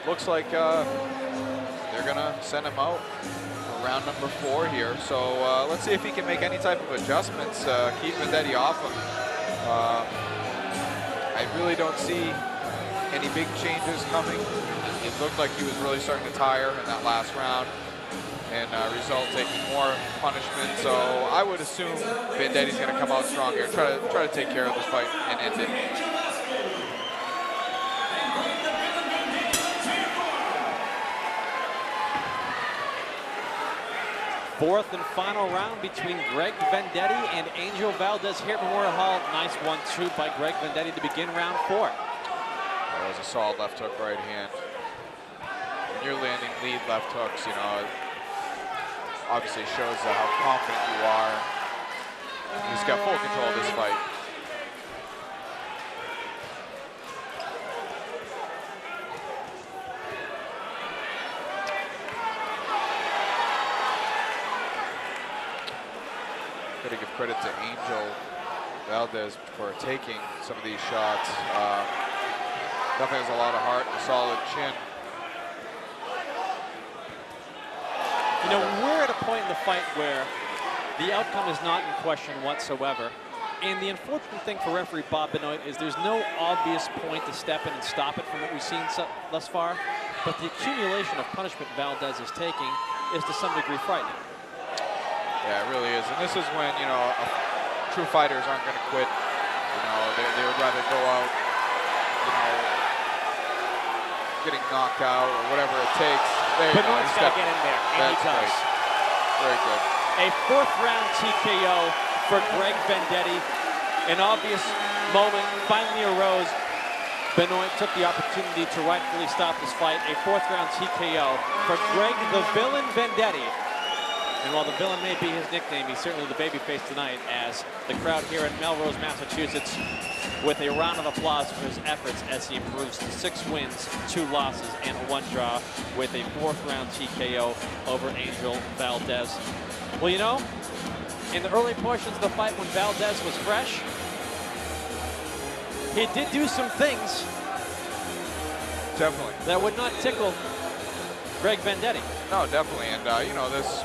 Looks like they're going to send him out for round number 4 here. So let's see if he can make any type of adjustments, keep Vendetti off him. I really don't see any big changes coming. It looked like he was really starting to tire in that last round, and result taking more punishment. So I would assume Vendetti's going to come out strong here, try to take care of this fight and end it. 4th and final round between Greg Vendetti and Angel Valdez here at Memorial Hall. Nice 1-2 by Greg Vendetti to begin round 4. That was a solid left hook, right hand. When you're landing lead left hooks, you know, it obviously shows how confident you are. He's got full control of this fight. Gotta give credit to Angel Valdez for taking some of these shots. Definitely has a lot of heart and a solid chin. You know, we're at a point in the fight where the outcome is not in question whatsoever. And the unfortunate thing for referee Bob Benoit is there's no obvious point to step in and stop it from what we've seen thus far. But the accumulation of punishment Valdez is taking is to some degree frightening. Yeah, it really is. And this is when, you know, true fighters aren't going to quit. You know, they would rather go out, you know, getting knocked out or whatever it takes. There you go. Benoit's got to get in there, and he That's does. great. Very good. A fourth-round TKO for Greg Vendetti. An obvious moment finally arose. Benoit took the opportunity to rightfully stop this fight. A fourth-round TKO for Greg the Villain Vendetti. And while the Villain may be his nickname, he's certainly the babyface tonight as the crowd here in Melrose, Massachusetts, with a round of applause for his efforts as he improves to 6 wins, 2 losses, and 1 draw with a fourth-round TKO over Angel Valdez. Well, you know, in the early portions of the fight when Valdez was fresh, he did do some things Definitely. that would not tickle Greg Vendetti. No, definitely. And, you know, this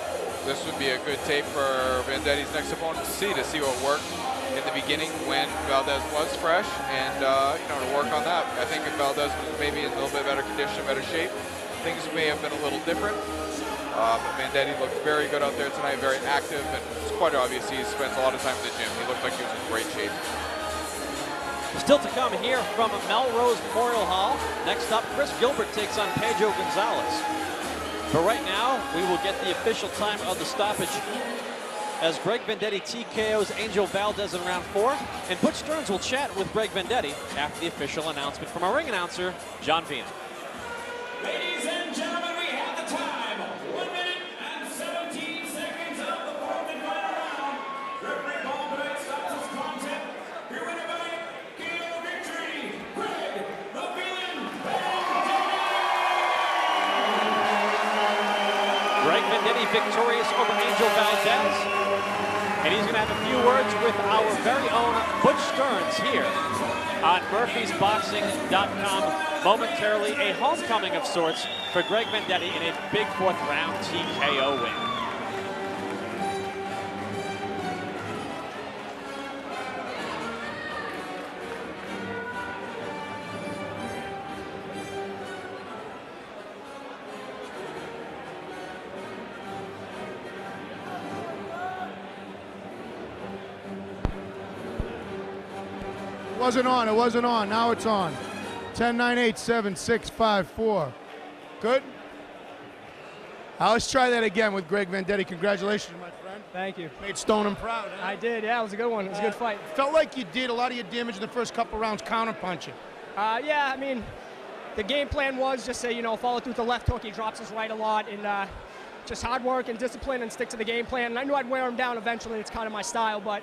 would be a good tape for Vendetti's next opponent to see what worked in the beginning when Valdez was fresh, and you know, to work on that. I think if Valdez was maybe in a little bit better condition, better shape, things may have been a little different. But Vendetti looked very good out there tonight, very active, and it's quite obvious he spends a lot of time in the gym. He looked like he was in great shape. Still to come here from Melrose Memorial Hall. Next up, Chris Gilbert takes on Pedro Gonzalez. But right now, we will get the official time of the stoppage as Greg Vendetti TKOs Angel Valdez in round 4. And Butch Stearns will chat with Greg Vendetti after the official announcement from our ring announcer, John Vina. Ladies and gentlemen, we have the time. 1 minute and 17 seconds of the fourth and final round. Referee Paul Benoit stops this contest. Your winner by KO victory, Greg the Villain Vendetti. Greg Vendetti victorious over Angel Valdez. And he's going to have a few words with our very own Butch Stearns here on MurphysBoxing.com. Momentarily, a homecoming of sorts for Greg Vendetti in a big fourth-round TKO win. It wasn't on. Now it's on. 10, 9, 8, 7, 6, 5, 4. Good? Let's try that again with Greg Vendetti. Congratulations, my friend. Thank you. Made Stoneham proud. Huh? I did, yeah, it was a good one. It was a good fight. Felt like you did a lot of your damage in the first couple rounds counter-punching. Yeah, I mean, the game plan was just say, you know, follow through with the left hook. He drops his right a lot, and just hard work and discipline and stick to the game plan. And I knew I'd wear him down eventually. It's kind of my style, but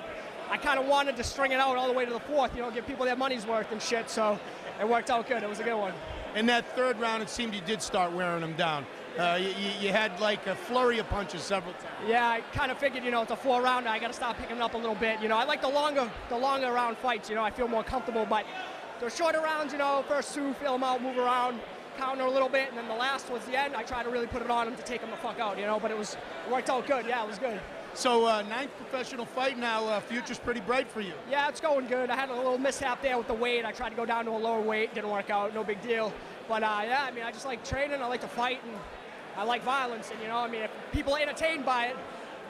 I kind of wanted to string it out all the way to the fourth, you know, give people their money's worth and shit, so it worked out good. It was a good one. In that third round, it seemed you did start wearing him down. You had like a flurry of punches several times. Yeah, I kind of figured, you know, it's a 4-rounder. I got to start picking it up a little bit. You know, I like the longer round fights. You know, I feel more comfortable. But the shorter rounds, you know, first 2, feel them out, move around, counter a little bit, and then the last towards the end, I try to really put it on him to take him the fuck out. You know, but it worked out good. Yeah, it was good. So 9th professional fight now. Future's pretty bright for you. Yeah, it's going good. I had a little mishap there with the weight. I tried to go down to a lower weight, didn't work out. No big deal. But yeah, I mean, I just like training. I like to fight, and I like violence. And you know, I mean, if people are entertained by it,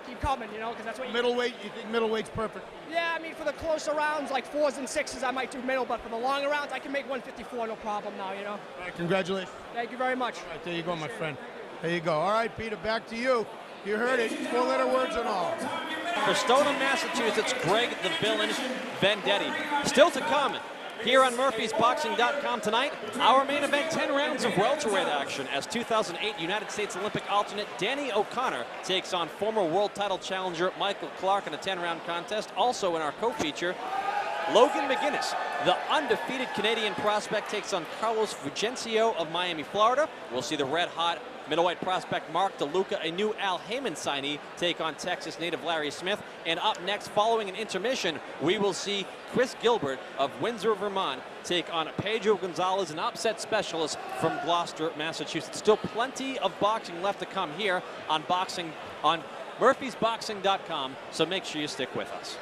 keep coming. You know, because that's what. Middleweight. You think middleweight's perfect? Yeah, I mean, for the closer rounds, like 4s and 6s, I might do middle. But for the longer rounds, I can make 154, no problem now. You know. All right, congratulations. Thank you very much. All right, there you go, my friend. There you go. All right, Peter, back to you. You heard it. 4-letter words and all. For Stoneham, Massachusetts, Greg the Villain Vendetti. Still to come here on MurphysBoxing.com tonight, our main event, 10 rounds of welterweight action as 2008 United States Olympic alternate Danny O'Connor takes on former world title challenger Michael Clark in a 10-round contest. Also in our co-feature, Logan McGuinness, the undefeated Canadian prospect, takes on Carlos Fulgencio of Miami, Florida. We'll see the red-hot middleweight prospect Mark DeLuca, a new Al Heyman signee, take on Texas native Larry Smith. And up next, following an intermission, we will see Chris Gilbert of Windsor, Vermont, take on Pedro Gonzalez, an upset specialist from Gloucester, Massachusetts. Still plenty of boxing left to come here on MurphysBoxing.com, so make sure you stick with us.